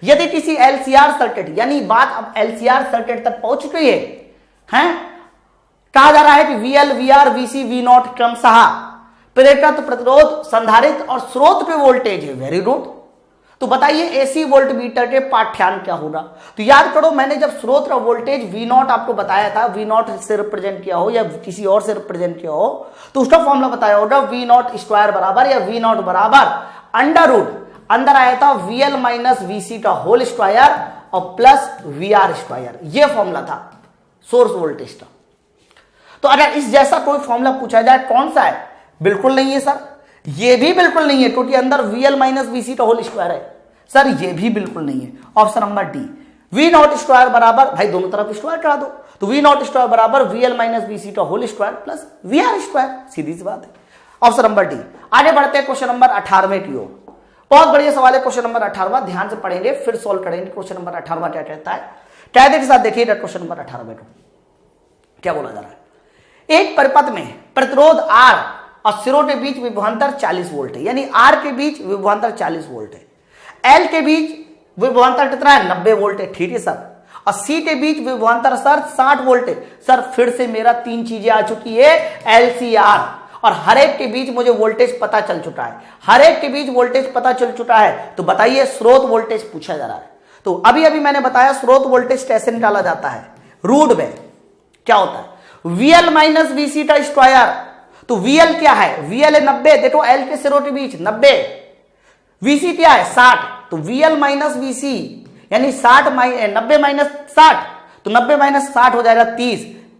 यदि किसी LCR सर्किट, यानी बात अब LCR सर्किट तक पहुंच चुकी है, कहा जा रहा है कि VL, VR, VC, V0 क्रमशः प्रेरकत्व, प्रतिरोध, संधारित्र और स्रोत पे वोल्टेज है। Very good. तो बताइए AC वोल्ट मीटर के पाठ्यांक क्या होगा। तो याद करो, मैंने जब स्रोत का वोल्टेज V0 आपको बताया था, V0 से रिप्रेजेंट किया हो या किसी और से रिप्रेजेंट किया हो, तो उसका फॉर्मूला बताया होगा V0² बराबर या V0 बराबर √ अंदर आया था VL - VC का होल स्क्वायर और प्लस VR²। ये फॉर्मूला था सोर्स वोल्टेज का। तो अगर इस जैसा कोई फॉर्मूला पूछा जाए, कौन सा है, बिल्कुल नहीं है सर, ये भी बिल्कुल नहीं है, क्योंकि अंदर VL - VC का होल स्क्वायर है। सर ये भी बिल्कुल नहीं है। ऑप्शन नंबर डी, V0² बराबर, भाई दोनों तरफ स्क्वायर करा दो, तो V0² बराबर VL - VC का होल स्क्वायर प्लस VR², सीधी सी बात है। Option number D. आगे बढ़ते हैं क्वेश्चन नंबर 18 की ओर। बहुत बढ़िया सवाल है क्वेश्चन नंबर 18, ध्यान से पढ़ेंगे फिर सोल्व करेंगे। क्वेश्चन नंबर 18 क्या कहता है, कायदे के साथ देखिएगा। क्वेश्चन नंबर 18 को क्या बोला जा रहा है, एक परिपथ में प्रतिरोध R और सिरों के बीच विभवांतर 40 वोल्ट है, यानी R के बीच विभवांतर 40 वोल्ट है, L के बीच विभवांतर कितना है 90 वोल्ट है, ठीक है सर, और C के बीच विभवांतर सर 60 वोल्ट है। सर फिर से मेरा 3 चीजें आ चुकी है, LCR, और हर एक के बीच मुझे वोल्टेज पता चल चुका है, हर एक के बीच वोल्टेज पता चल चुका है। तो बताइए स्रोत वोल्टेज पूछा जा रहा है। तो अभी अभी मैंने बताया स्रोत वोल्टेज कैसे निकाला जाता है, रूट में क्या होता है VL - VC का स्क्वायर। तो VL क्या है, VL है 90, देखो L के सिरों के बीच 90, VC क्या है 60, तो VL - VC यानी 90 - 60, तो 90 - 60 हो जाएगा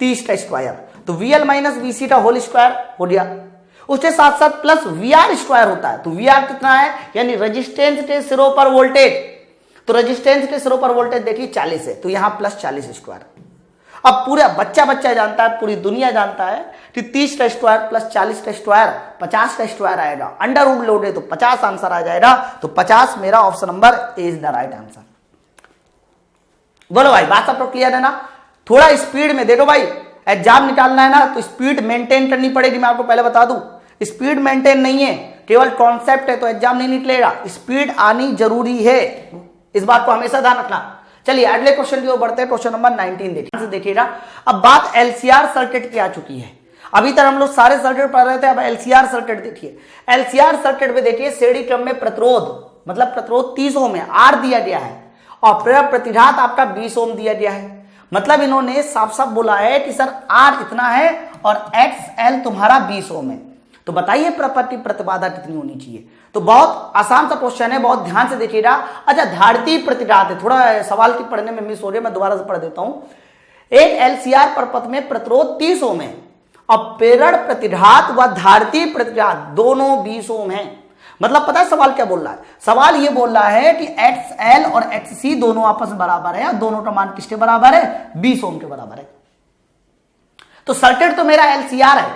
30 का स्क्वायर, तो VL - VC का होल स्क्वायर हो गया। उसके साथ साथ प्लस VR² होता है, तो VR कितना है, यानी रेजिस्टेंस के सिरों पर वोल्टेज, तो रेजिस्टेंस के सिरों पर वोल्टेज देखिए 40 है, तो यहां प्लस 40²। अब पूरा बच्चा जानता है, पूरी दुनिया जानता है कि 30 का स्क्वायर प्लस 40 का स्क्वायर 50 का स्क्वायर आएगा, अंडर रूट लोडे तो 50 आंसर आ जाएगा। तो 50 मेरा option number A is the right answer. बोलो भाई, बात सब तो क्लियर है ना। थोड़ा स्पीड में देखो भाई, एग्जाम निकालना है ना तो स्पीड मेंटेन करनी पड़ेगी। मैं आपको पहले बता दूं, स्पीड मेंटेन नहीं है, केवल कॉन्सेप्ट है, तो एग्जाम नहीं निकलेगा, स्पीड आनी जरूरी है, इस बात को हमेशा ध्यान रखना। चलिए अगले क्वेश्चन की ओर बढ़ते हैं। क्वेश्चन नंबर 19 देखिए, देखिएगा। अब बात एलसीआर सर्किट की आ चुकी है। अभी तक हम लोग सारे सर्किट पढ़ रहे थे, अब एलसीआर सर्किट देखिए। एलसीआर सर्किट में देखिए श्रेणी क्रम में प्रतिरोध, मतलब प्रतिरोध 30 ओम है, आर दिया गया है, और प्रतिघात आपका 20 ओम दिया गया है। मतलब इन्होंने साफ साफ बोला है कि सर आर इतना है और एक्स एल तुम्हारा 20 ओम है। तो बताइए प्रॉपर्टी प्रतिबाधा कितनी होनी चाहिए। तो बहुत आसान सा क्वेश्चन है, बहुत ध्यान से देखिएगा। अच्छा, धारितीय प्रतिघात है, थोड़ा सवाल की पढ़ने में मिस हो रही है, मैं दोबारा से पढ़ देता हूं। एक एलसीआर परपथ में प्रतिरोध 30 ओम है और प्रेरण प्रतिघात व धारितीय प्रतिघात दोनों 20 ओम है। मतलब पता है सवाल क्या बोल रहा है? सवाल ये बोल रहा है कि एक्स एल और एक्स सी दोनों आपस में बराबर है, और दोनों का मान किसके बराबर है? 20 ओम के बराबर है। तो सर्किट तो मेरा एलसीआर है,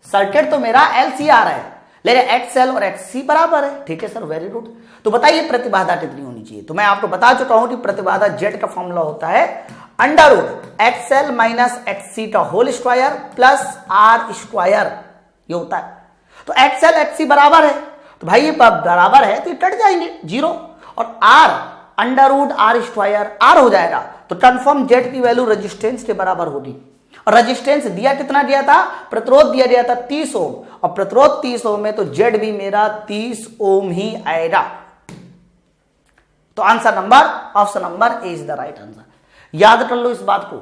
सर्किट तो मेरा एलसीआर है, लेकिन एक्स एल और एक्स सी बराबर है। ठीक है सर, वेरी गुड। तो बताइए प्रतिबाधा कितनी होनी चाहिए। तो मैं आपको बता चुका हूं कि प्रतिबाधा जेड का फॉर्मूला होता है under root X L minus X C का whole square plus R square, ये होता है। तो एक्स एल एक्स सी बराबर है, तो भाई ये बराबर है तो ये कट जाएंगे जीरो, और R under root R square R हो जाएगा। तो कन्फर्म जेड की वैल्यू रेजिस्टेंस के बराबर होगी। और रेजिस्टेंस दिया कितना दिया था? प्रतिरोध दिया गया था 30 ओम, और प्रतिरोध 30 ओम में तो जेड भी मेरा 30 ओम ही आएगा। तो answer number, option number A is the right answer. याद कर लो इस बात को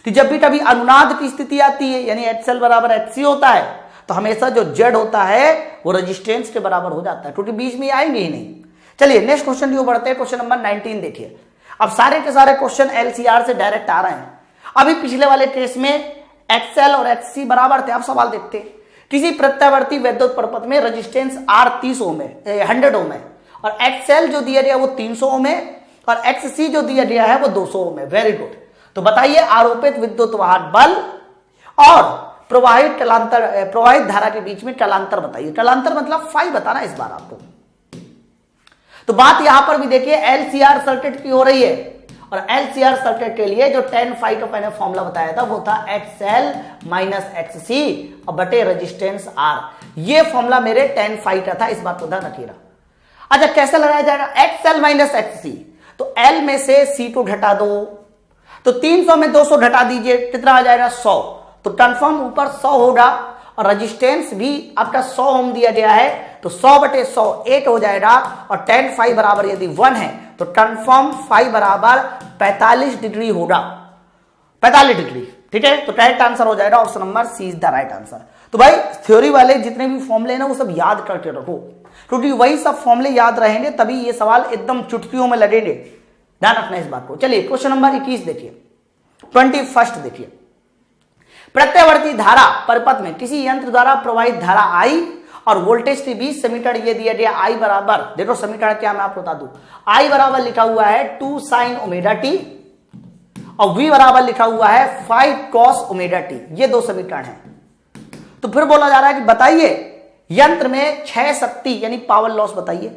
कि जब भी कभी अनुनाद की स्थिति आती है, यानी एक्स एल बराबर एक्स सी होता है, तो हमेशा जो जेड होता है वो रेजिस्टेंस के बराबर हो जाता है, क्योंकि बीच में आएंगे ही नहीं। चलिए नेक्स्ट क्वेश्चन की ओर बढ़ते हैं। क्वेश्चन नंबर 19 देखिए। अब सारे के सारे क्वेश्चन एलसीआर से डायरेक्ट आ रहे हैं। अभी पिछले वाले केस में एक्सएल और एक्ससी बराबर थे। अब सवाल देखते हैं, किसी प्रत्यावर्ती वैद्युत परपथ में रेजिस्टेंस आर 30 ओम है, 100 ओम है, और एक्सएल जो दिया गया वो 300 ओम है, और एक्ससी जो दिया गया है वो 200 ओम है। Very good. तो बताइए आरोपित विद्युत वाहक बल और प्रवाहित धारा के बीच में कलांतर बताइए। कलांतर मतलब फाई बताना इस बार आपको। तो बात यहां पर भी देखिए एलसीआर सर्किट की हो रही है, और एलसीआर सर्किट के लिए जो 10 फाई का मैंने फॉर्मूला बताया था वो था एक्सएल माइनस एक्ससी और बटे रेजिस्टेंस आर। ये फॉर्मूला मेरे 10 फाई का था, इस बात को ध्यान रखिएगा। अच्छा, कैसे लगाया जाएगा? एक्सएल माइनस एक्ससी, तो एल में से सी को घटा दो, तो 300 में 200 घटा दीजिए, कितना आ जाएगा? 100। तो कन्फर्म ऊपर 100 होगा, और रेजिस्टेंस भी आपका 100 ओम दिया गया है, तो 100 बटे 100 8 हो जाएगा, और 10 फाई बराबर यदि 1 है तो कन्फर्म फाई बराबर 45 डिग्री होगा, 45 डिग्री। ठीक है, तो करेक्ट आंसर हो जाएगा option number C is the right answer. तो भाई थ्योरी वाले जितने भी फॉर्मूले ना वो सब याद करके रखो, क्योंकि वही सब फॉर्मूले याद रहेंगे तभी ये सवाल एकदम चुटकियों में लगेंगे। ध्यान रखना इस बात को। चलिए क्वेश्चन नंबर 21 देखिए, 21 देखिए। प्रत्यावर्ती धारा परिपथ में किसी यंत्र द्वारा प्रवाहित धारा आई और वोल्टेज के बीच समीकरण ये दिया गया आई बराबर, देखो समीकरण क्या मैं आपको बता दूं, आई बराबर लिखा हुआ है 2 sin ओमेगा टी और v बराबर लिखा हुआ है 5 cos ओमेगा टी। ये दो समीकरण हैं। तो फिर बोला जा रहा है कि बताइए यंत्र में क्षय शक्ति यानी पावर लॉस बताइए।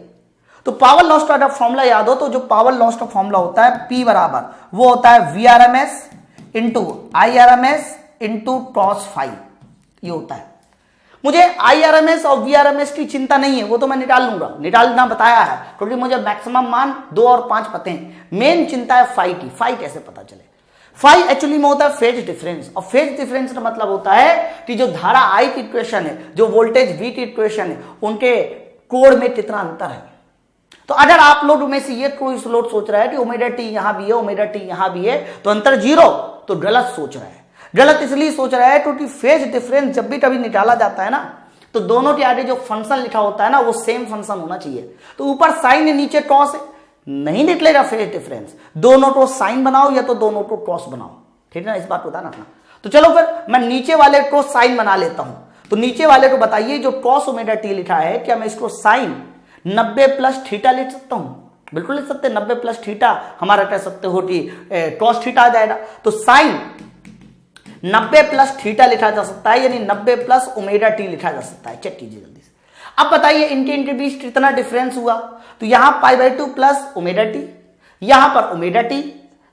तो पावर लॉस का अगर फॉर्मूला याद हो तो जो पावर लॉस का फॉर्मूला होता है P बराबर वो होता है VRMS into IRMS into cos phi, ये होता है। मुझे IRMS और VRMS की चिंता नहीं है, वो तो मैं निकाल लूंगा, निकालना बताया है, क्योंकि मुझे मैक्सिमम मान 2 और 5 पते हैं। मेन चिंता है फाई की। फाई कैसे पता चले? फाई एक्चुअली में होता है फेज डिफरेंस, और फेज डिफरेंस का मतलब होता है कि जो धारा आई की इक्वेशन है, जो वोल्टेज V की इक्वेशन है, उनके कोण में कितना अंतर है। तो अगर आप लोग में से ये कोई लोग सोच रहा है कि ओमेगा टी यहां भी है, ओमेगा टी यहां भी है, तो अंतर 0, तो गलत सोच रहा है। गलत इसलिए सोच रहा है क्योंकि फेज डिफरेंस जब भी कभी निकाला जाता है ना, तो दोनों के आगे जो फंक्शन लिखा होता है ना वो सेम फंक्शन होना चाहिए। तो ऊपर साइन है, नीचे कॉस है, नहीं निकलेगा फेज डिफरेंस। दोनों को साइन बनाओ या तो दोनों को कॉस बनाओ, ठीक है ना, इस बात को ध्यान रखना। तो चलो फिर मैं नीचे वाले को साइन बना लेता हूं। तो नीचे वाले को बताइए जो कॉस ओमेगा टी लिखा है, क्या मैं इसको साइन 90 प्लस थीटा लिख सकता हूं? बिल्कुल लिख सकते हैं। 90 प्लस थीटा हमारा कह सकते हो कि कॉस थीटा आ जाएगा। तो साइन 90 प्लस थीटा लिखा जा सकता है, यानी 90 प्लस ओमेगा टी लिखा जा सकता है। चेक कीजिए जल्दी से। अब बताइए इनके बीच कितना डिफरेंस हुआ। तो यहां π/2 प्लस ओमेगा टी, यहां पर omega T,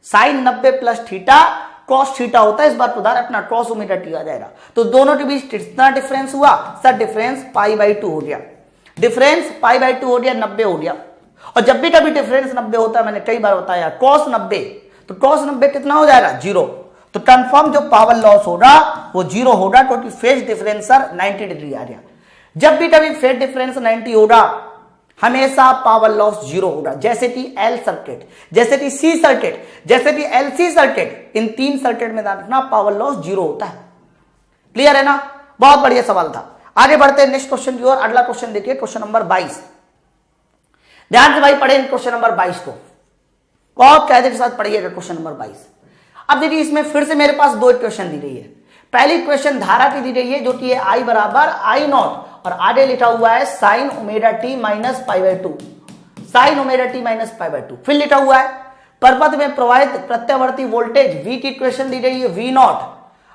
sine 90 plus theta cos theta होता है, इस बात को ध्यान रखना, कॉस ओमेगा टी आ जाएगा। तो दोनों के बीच कितना डिफरेंस हुआ? सर डिफरेंस π/2 हो गया। डिफरेंस π/2 हो गया, 90 हो गया। और जब भी कभी डिफरेंस 90 होता है, मैंने कई बार बताया cos 90, तो cos 90 कितना हो जाएगा 0, तो कंफर्म जो पावर लॉस होगा वो 0 होगा, क्योंकि फेज डिफरेंस सर 90 डिग्री आ गया। जब भी कभी फेज डिफरेंस 90 होगा हमेशा पावर लॉस 0 होगा, जैसे कि एल सर्किट, जैसे कि सी सर्किट, जैसे कि एलसी सर्किट, इन 3 सर्किट में देखना पावर लॉस 0 होता है। क्लियर है ना? बहुत बढ़िया सवाल था। आगे बढ़ते हैं नेक्स्ट क्वेश्चन की ओर। अगला क्वेश्चन देखिए, क्वेश्चन नंबर 22। ध्यान से भाई पढ़े क्वेश्चन नंबर 22 को, बहुत कायदे के साथ पढ़िएगा क्वेश्चन नंबर 22। अब देखिए इसमें फिर से मेरे पास 2 इक्वेशन दी गई है। पहली इक्वेशन धारा की दी गई है जो कि है I बराबर I नॉट, और आगे लिखा हुआ है sine omega t minus π/2, sine omega t minus π/2। फिर लिखा हुआ है परपथ में प्रवाहित प्रत्यावर्ती वोल्टेज V की इक्वेशन दी गई है V नॉट।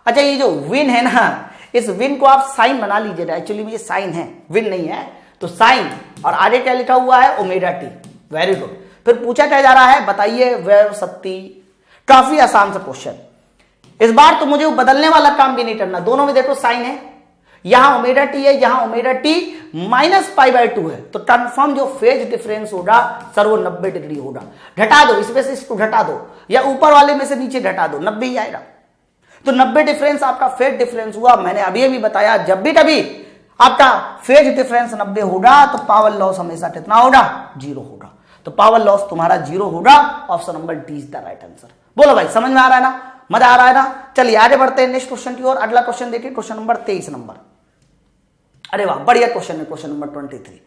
अच्छा, ये जो विन है ना, इस विन को आप साइन बना लीजिएगा, एक्चुअली में ये साइन है, विन नहीं है, तो साइन, और आगे क्या लिखा हुआ है ओमेगा टी। Very good. फिर पूछा क्या जा रहा है, बताइए वैव शक्ति। काफी आसान सा क्वेश्चन। इस बार तो मुझे बदलने वाला काम भी नहीं करना, दोनों में देखो साइन है, यहां ओमेगा टी है, यहां ओमेगा टी माइनस π/2 है, तो कंफर्म जो फेज डिफरेंस होगा सर वो 90 डिग्री होगा। घटा दो, इसमें से इसको घटा दो, या ऊपर वाले में से नीचे घटा दो, 90 ही आएगा। तो 90 डिफरेंस आपका फेज डिफरेंस हुआ। मैंने अभी भी बताया जब भी कभी आपका फेज डिफरेंस 90 होगा तो पावर लॉस हमेशा कितना होगा 0 होगा। तो पावर लॉस तुम्हारा 0 होगा। Option number D is the right answer. बोलो भाई, समझ में आ रहा है ना, मजा आ रहा है ना? चलिए आगे बढ़ते हैं नेक्स्ट क्वेश्चन की ओर। अगला क्वेश्चन देखिए, क्वेश्चन नंबर 23 नंबर। अरे वाह, बढ़िया क्वेश्चन है, क्वेश्चन नंबर 23।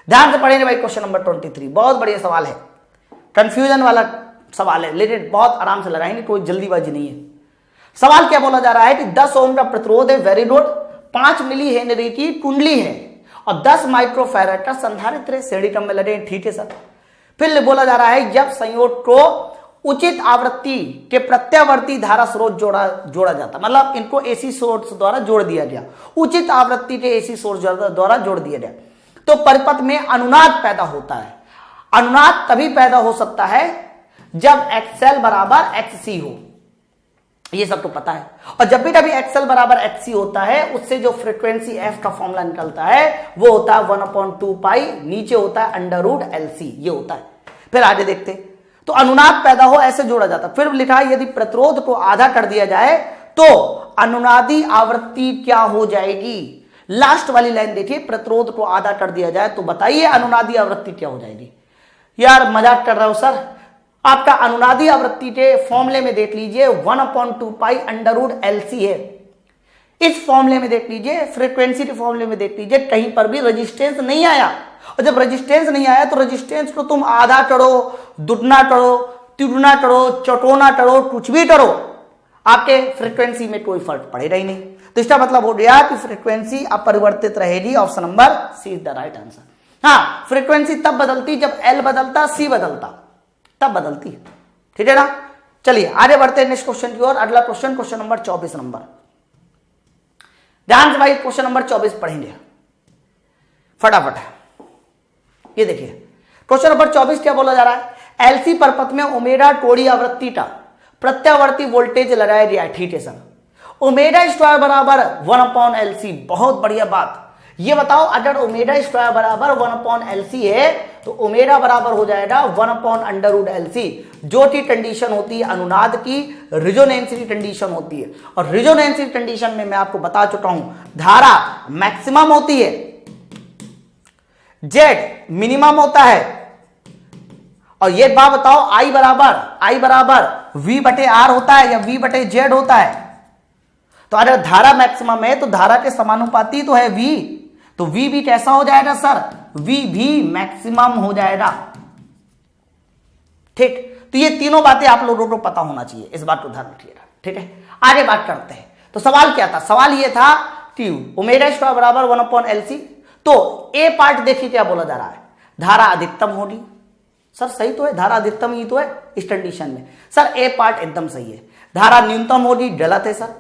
ध्यान से पढ़ेंगे भाई, क्वेश्चन नंबर 23 बहुत बढ़िया सवाल है, कंफ्यूजन वाला सवाल है, लेकिन बहुत आराम से लगाएंगे, कोई जल्दीबाजी नहीं है। सवाल क्या बोला जा रहा है कि 10 ओम का प्रतिरोध है, वेरी गुड, 5 मिली हेनरी की कुंडली है और 10 माइक्रोफैराड का संधारित्र है, श्रेणी क्रम में लगे, ठीक है सर। फिर बोला जा रहा है जब संयोग को उचित आवृत्ति के प्रत्यावर्ती धारा स्रोत जोड़ा जाता, मतलब इनको एसी सोर्स द्वारा जोड़ दिया गया, उचित आवृत्ति के एसी सोर्स द्वारा जोड़ दिया गया, तो परिपथ में अनुनाद पैदा होता है। अनुनाद तभी पैदा हो सकता है जब XL बराबर XC हो, ये सब तो पता है। और जब भी कभी XL बराबर XC होता है, उससे जो फ्रीक्वेंसी F का फॉर्मूला निकलता है वो होता है 1/2 पाई, नीचे होता है √LC, ये होता है। फिर आगे देखते, तो अनुनाद पैदा हो ऐसे जोड़ा जाता। फिर लिखा है यदि प्रतिरोध को आधा कर दिया जाए तो अनुनादी आवृत्ति क्या हो जाएगी। लास्ट वाली लाइन देखिए, प्रतिरोध को आधा कर दिया जाए तो बताइए अनुनादी आवृत्ति क्या हो जाएगी। यार मजाक कर रहा हूं सर, आपका अनुनादी आवृत्ति के फॉर्मूले में देख लीजिए 1/2 पाई √LC है। इस फॉर्मूले में देख लीजिए, फ्रीक्वेंसी के फॉर्मूले में देख लीजिए, कहीं पर भी रेजिस्टेंस नहीं आया। और जब रेजिस्टेंस नहीं आया तो रेजिस्टेंस को तुम आधा करो, दुगना करो, तिगुना करो, चौगुना करो, कुछ भी करो, आपके फ्रीक्वेंसी में कोई फर्क पड़ेगा ही नहीं। तो इसका मतलब हो गया कि फ्रीक्वेंसी अपरिवर्तित रहेगी। Option number C is the right answer. हाँ, फ्रीक्वेंसी तब बदलती जब L बदलता, C बदलता, तब बदलती, ठीक है ना। चलिए आगे बढ़ते हैं नेक्स्ट क्वेश्चन की ओर। अगला क्वेश्चन, क्वेश्चन नंबर 24 नंबर। ध्यान से भाई क्वेश्चन नंबर 24 पढ़ेंगे फटाफट। ये देखिए क्वेश्चन नंबर 24 क्या बोला जा रहा है, एलसी परपथ में ओमेगा कोणीय आवृत्ति का प्रत्यावर्ती वोल्टेज लगाया गया है, ठीक है सर। ओमेगा स्क्वायर बराबर 1/LC, बहुत बढ़िया बात। ये बताओ अगर ओमेगा स्क्वायर बराबर 1/LC है तो ओमेगा बराबर हो जाएगा 1/√LC, जो की कंडीशन होती है अनुनाद की, रिजोनेंस की कंडीशन होती है। और रिजोनेंस की कंडीशन में मैं आपको बता चुका हूं धारा मैक्सिमम होती है, जेड मिनिमम होता है। और ये बात बताओ I बराबर V/R होता है या V/Z होता है। तो अगर धारा मैक्सिमम है तो धारा के समानुपाती तो है V, तो V भी कैसा हो जाएगा सर, V भी मैक्सिमम हो जाएगा, ठीक। तो ये तीनों बातें आप लोगों को पता होना चाहिए, इस बात को ध्यान रखिएगा, ठीक है। आगे बात करते हैं। तो सवाल क्या था, सवाल ये था कि ओमेगा स्क्वायर बराबर 1/LC। तो ए पार्ट देखिए क्या बोला जा रहा है, धारा अधिकतम होगी। सर सही तो है, धारा अधिकतम ही तो है इस कंडीशन में। सर ए पार्ट एकदम सही है, धारा न्यूनतम होगी, गलत है सर।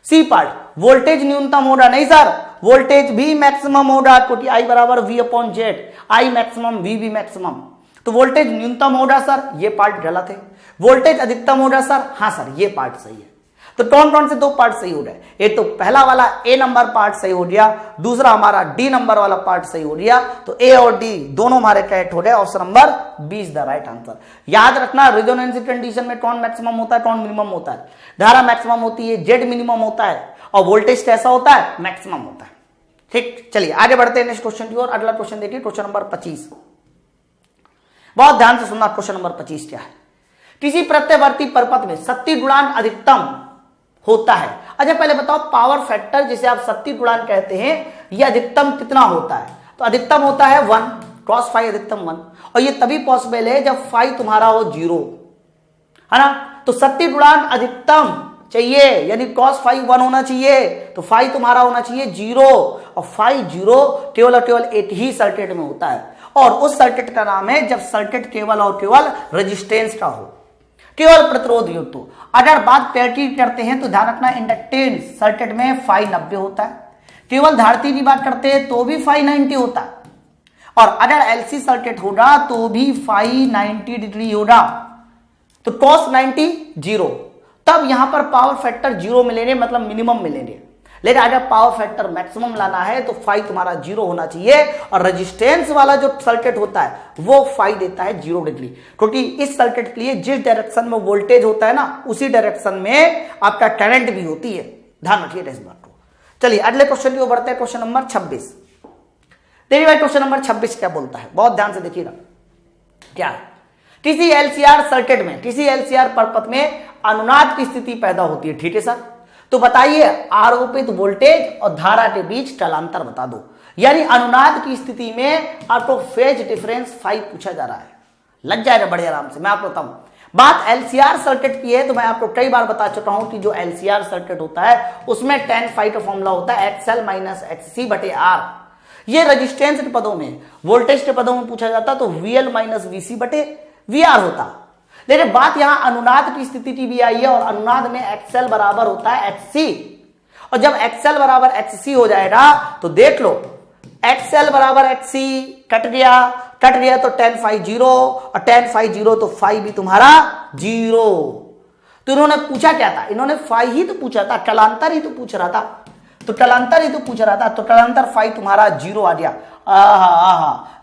सी पार्ट वोल्टेज न्यूनतम होगा, नहीं सर, वोल्टेज भी मैक्सिमम होगा, क्योंकि I बराबर V/Z, I मैक्सिमम V भी मैक्सिमम, तो वोल्टेज न्यूनतम होगा सर, ये पार्ट गलत है। वोल्टेज अधिकतम होगा सर, हाँ सर ये पार्ट सही है। तो कौन कौन से दो पार्ट सही हो रहे? एक तो पहला वाला ए नंबर पार्ट सही हो गया, दूसरा हमारा डी नंबर वाला पार्ट सही हो गया। तो ए और डी दोनों हमारे करेक्ट हो रहे। Option number B is the right answer. याद रखना, रेजोनेंसी कंडीशन में कौन मैक्सिमम होता है, कौन मिनिमम होता है? धारा मैक्सिमम होती है, जेड मिनिमम होता है, और वोल्टेज कैसा होता है? मैक्सिमम होता है। ठीक, चलिए आगे बढ़ते हैं नेक्स्ट क्वेश्चन की ओर। अगला क्वेश्चन देखिए, क्वेश्चन नंबर 25। बहुत ध्यान से सुनना, क्वेश्चन नंबर 25 क्या है? किसी प्रत्यवर्ती परपथ में शक्ति गुणांक अधिकतम होता है। अच्छा पहले बताओ, पावर फैक्टर जिसे आप शक्ति गुणांक कहते हैं, यह अधिकतम कितना होता है? तो अधिकतम होता है 1, cos फाई अधिकतम 1, और ये तभी पॉसिबल है जब फाई तुम्हारा हो 0, है ना। तो शक्ति गुणांक अधिकतम चाहिए, यानी cos फाई 1 होना चाहिए, तो फाई तुम्हारा होना चाहिए 0, और फाई 0 केवल और केवल एक ही सर्किट में होता है, और उस सर्किट का नाम है जब सर्किट केवल और केवल रेजिस्टेंस का हो, केवल प्रतिरोध युक्त हो। अगर बात पैरिटी करते हैं तो ध्यान रखना, इंडक्टेंस सर्किट में फाई 90 होता है, केवल धारिता की बात करते हैं तो भी फाई 90 होता है, और अगर एलसी सर्किट होगा तो भी फाई 90 डिग्री होगा। तो cos 90 0, तब यहां पर पावर फैक्टर 0 मिलेंगे, मतलब मिनिमम मिलेंगे। लेकिन अगर पावर फैक्टर मैक्सिमम लाना है तो फाई तुम्हारा 0 होना चाहिए, और रेजिस्टेंस वाला जो सर्किट होता है वो फाई देता है 0 डिग्री, क्योंकि इस सर्किट के लिए जिस डायरेक्शन में वोल्टेज होता है ना, उसी डायरेक्शन में आपका करंट भी होती है। ध्यान रखिए इस बात को। चलिए अगले क्वेश्चन की ओर बढ़ते हैं, क्वेश्चन नंबर 26। देखिए भाई क्वेश्चन नंबर 26 क्या बोलता है, बहुत ध्यान से देखिएगा। क्या है? किसी एलसीआर सर्किट में, किसी एलसीआर परपथ में अनुनाद की स्थिति पैदा होती है। ठीक है सर, तो बताइए आरोपित वोल्टेज और धारा के बीच कलांतर बता दो। यानी अनुनाद की स्थिति में आपको फेज डिफरेंस 5 पूछा जा रहा है। लग जाएगा बड़े आराम से, मैं आपको बताऊं। बात एलसीआर सर्किट की है तो मैं आपको कई बार बता चुका हूं कि जो एलसीआर सर्किट होता है उसमें tan फाई का फॉर्मूला होता है एक्सएल माइनस एक्ससी बटे आर। ये रेजिस्टेंस के पदों में, वोल्टेज के पदों में पूछा जाता तो वीएल माइनस वीसी बटे वीआर होता। लेकिन बात यहां अनुनाद की स्थिति की भी आई है, और अनुनाद में एक्सएल बराबर होता है एक्ससी, और जब एक्सएल बराबर एक्ससी हो जाएगा तो देख लो, एक्सएल बराबर एक्ससी कट गया तो tan फाई 0, और tan फाई 0 तो फाई भी तुम्हारा 0। तो इन्होंने पूछा क्या था? इन्होंने फाई ही तो पूछा था, कलांतर ही तो पूछ रहा था, तो कलांतर ही तो पूछ रहा था, तो कलांतर फाई तुम्हारा 0 आ गया।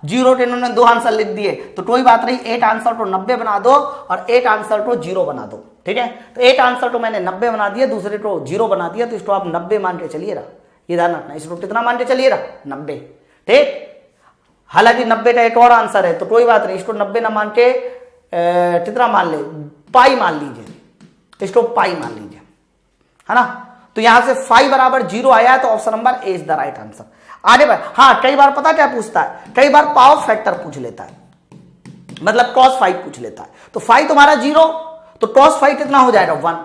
0 के इन्होंने 2 आंसर लिख दिए, तो कोई बात नहीं, एक आंसर को 90 बना दो और एक आंसर को 0 बना दो। ठीक है, तो एक आंसर को मैंने 90 बना दिया, दूसरे को 0 बना दिया, तो इसको आप 90 मान के चलिएगा। ये ध्यान रखना, इसको कितना मान के चलिएगा? 90। ठीक, हालांकि 90 का एक और आंसर है, तो कोई बात नहीं, इसको 90 ना मान के कितना मान ले, पाई मान लीजिए, इसको पाई मान लीजिए, है ना। तो यहां से फाई बराबर 0 आया, तो option number A is the right answer. आगे बढ़, हाँ कई बार पता क्या पूछता है, कई बार पावर फैक्टर पूछ लेता है, मतलब cos फाई पूछ लेता है। तो फाई तुम्हारा 0, तो cos फाई कितना हो जाएगा? 1।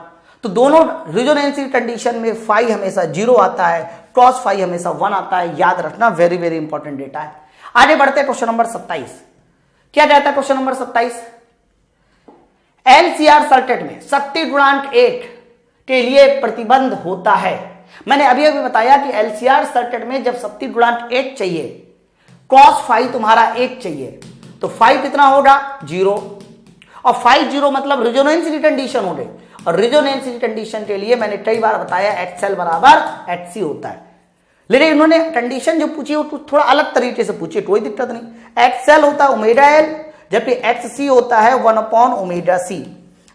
तो दोनों रेजोनेंसी कंडीशन में फाई हमेशा 0 आता है, cos फाई हमेशा 1 आता है। याद रखना, वेरी वेरी इंपॉर्टेंट डेटा है। आगे बढ़ते हैं क्वेश्चन नंबर 27। क्या कहता है क्वेश्चन नंबर 27? एलसीआर सर्किट में शक्ति गुणांक 1 के लिए प्रतिबंध होता है। मैंने अभी अभी बताया कि एलसीआर सर्किट में जब शक्ति गुणांक 1 चाहिए, cos फाई तुम्हारा 1 चाहिए, तो फाई कितना होगा? 0, और फाई 0 मतलब रेजोनेंस की कंडीशन हो गई, और रेजोनेंस की कंडीशन के लिए मैंने कई बार बताया एक्सएल बराबर एक्ससी होता है। लेकिन इन्होंने कंडीशन जो पूछी वो थोड़ा अलग तरीके से पूछी, कोई दिक्कत नहीं। एक्सएल होता है ओमेगा एल, जबकि एक्ससी होता है 1/ओमेगा-c।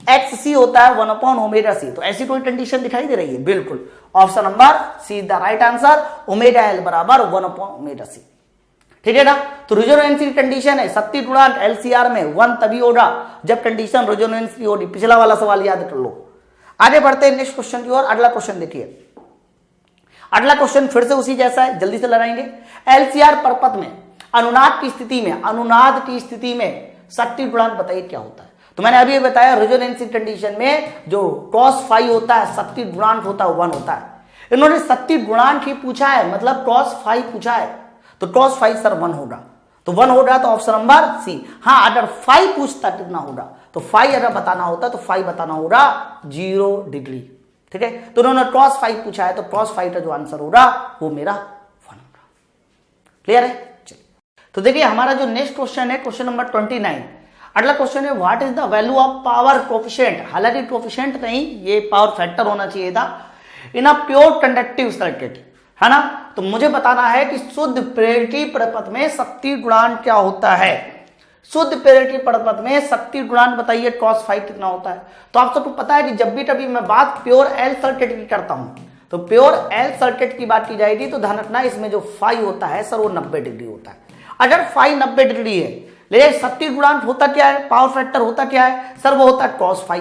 एक्ससी होता है 1/ओमेगा-c, तो ऐसी कोई कंडीशन दिखाई दे रही है? बिल्कुल, option number see the right answer, omega L बराबर 1/ओमेगा-c। ठीक है ना। तो रेजोनेंसी कंडीशन है, शक्ति गुणांक एलसीआर में 1 तभी होगा जब कंडीशन रेजोनेंस की होगी। पिछला वाला सवाल याद कर लो। आगे बढ़ते हैं नेक्स्ट क्वेश्चन की ओर। अगला क्वेश्चन देखिए, अगला क्वेश्चन फिर से उसी जैसा है, जल्दी से लगाएंगे। एलसीआर परपथ में अनुनाद की स्थिति में शक्ति गुणांक बताइए क्या होता है? तो मैंने अभी बताया रेजोनेंसी कंडीशन में जो cos फाई होता है, शक्ति गुणांक होता है 1 होता है। इन्होंने शक्ति गुणांक ही पूछा है, मतलब cos फाई पूछा है, तो cos फाई सर 1 होगा, तो 1 होगा, तो ऑप्शन नंबर सी। हाँ, अगर फाई पूछता कितना होगा, तो फाई अगर बताना होता तो फाई बताना होगा 0 डिग्री। ठीक है, तो उन्होंने cos फाई पूछा है, तो cos फाई का जो आंसर होगा वो मेरा 1 होगा। क्लियर है? चलिए, तो देखिए हमारा जो नेक्स्ट क्वेश्चन है, क्वेश्चन नंबर 29। अगला क्वेश्चन है what is the value of power coefficient, हालांकि कोफिशिएंट नहीं, ये पावर फैक्टर होना चाहिए था, इन अ प्योर कंडक्टिव सर्किट, है ना। तो मुझे बताना है कि शुद्ध प्रेरकी परिपथ में शक्ति गुणांक क्या होता है। शुद्ध प्रेरकी परिपथ में शक्ति गुणांक बताइए cos फाई कितना होता है। तो आप सबको पता है कि जब भी मैं बात प्योर एल सर्किट की करता हूं, तो प्योर एल सर्किट की बात की जाएगी तो ध्यान रखना इसमें जो फाई होता है सर वो 90 डिग्री होता है। अगर फाई 90 डिग्री है, लेकिन शक्ति गुणांक होता क्या है, पावर फैक्टर होता क्या है सर, वो होता है cos फाई।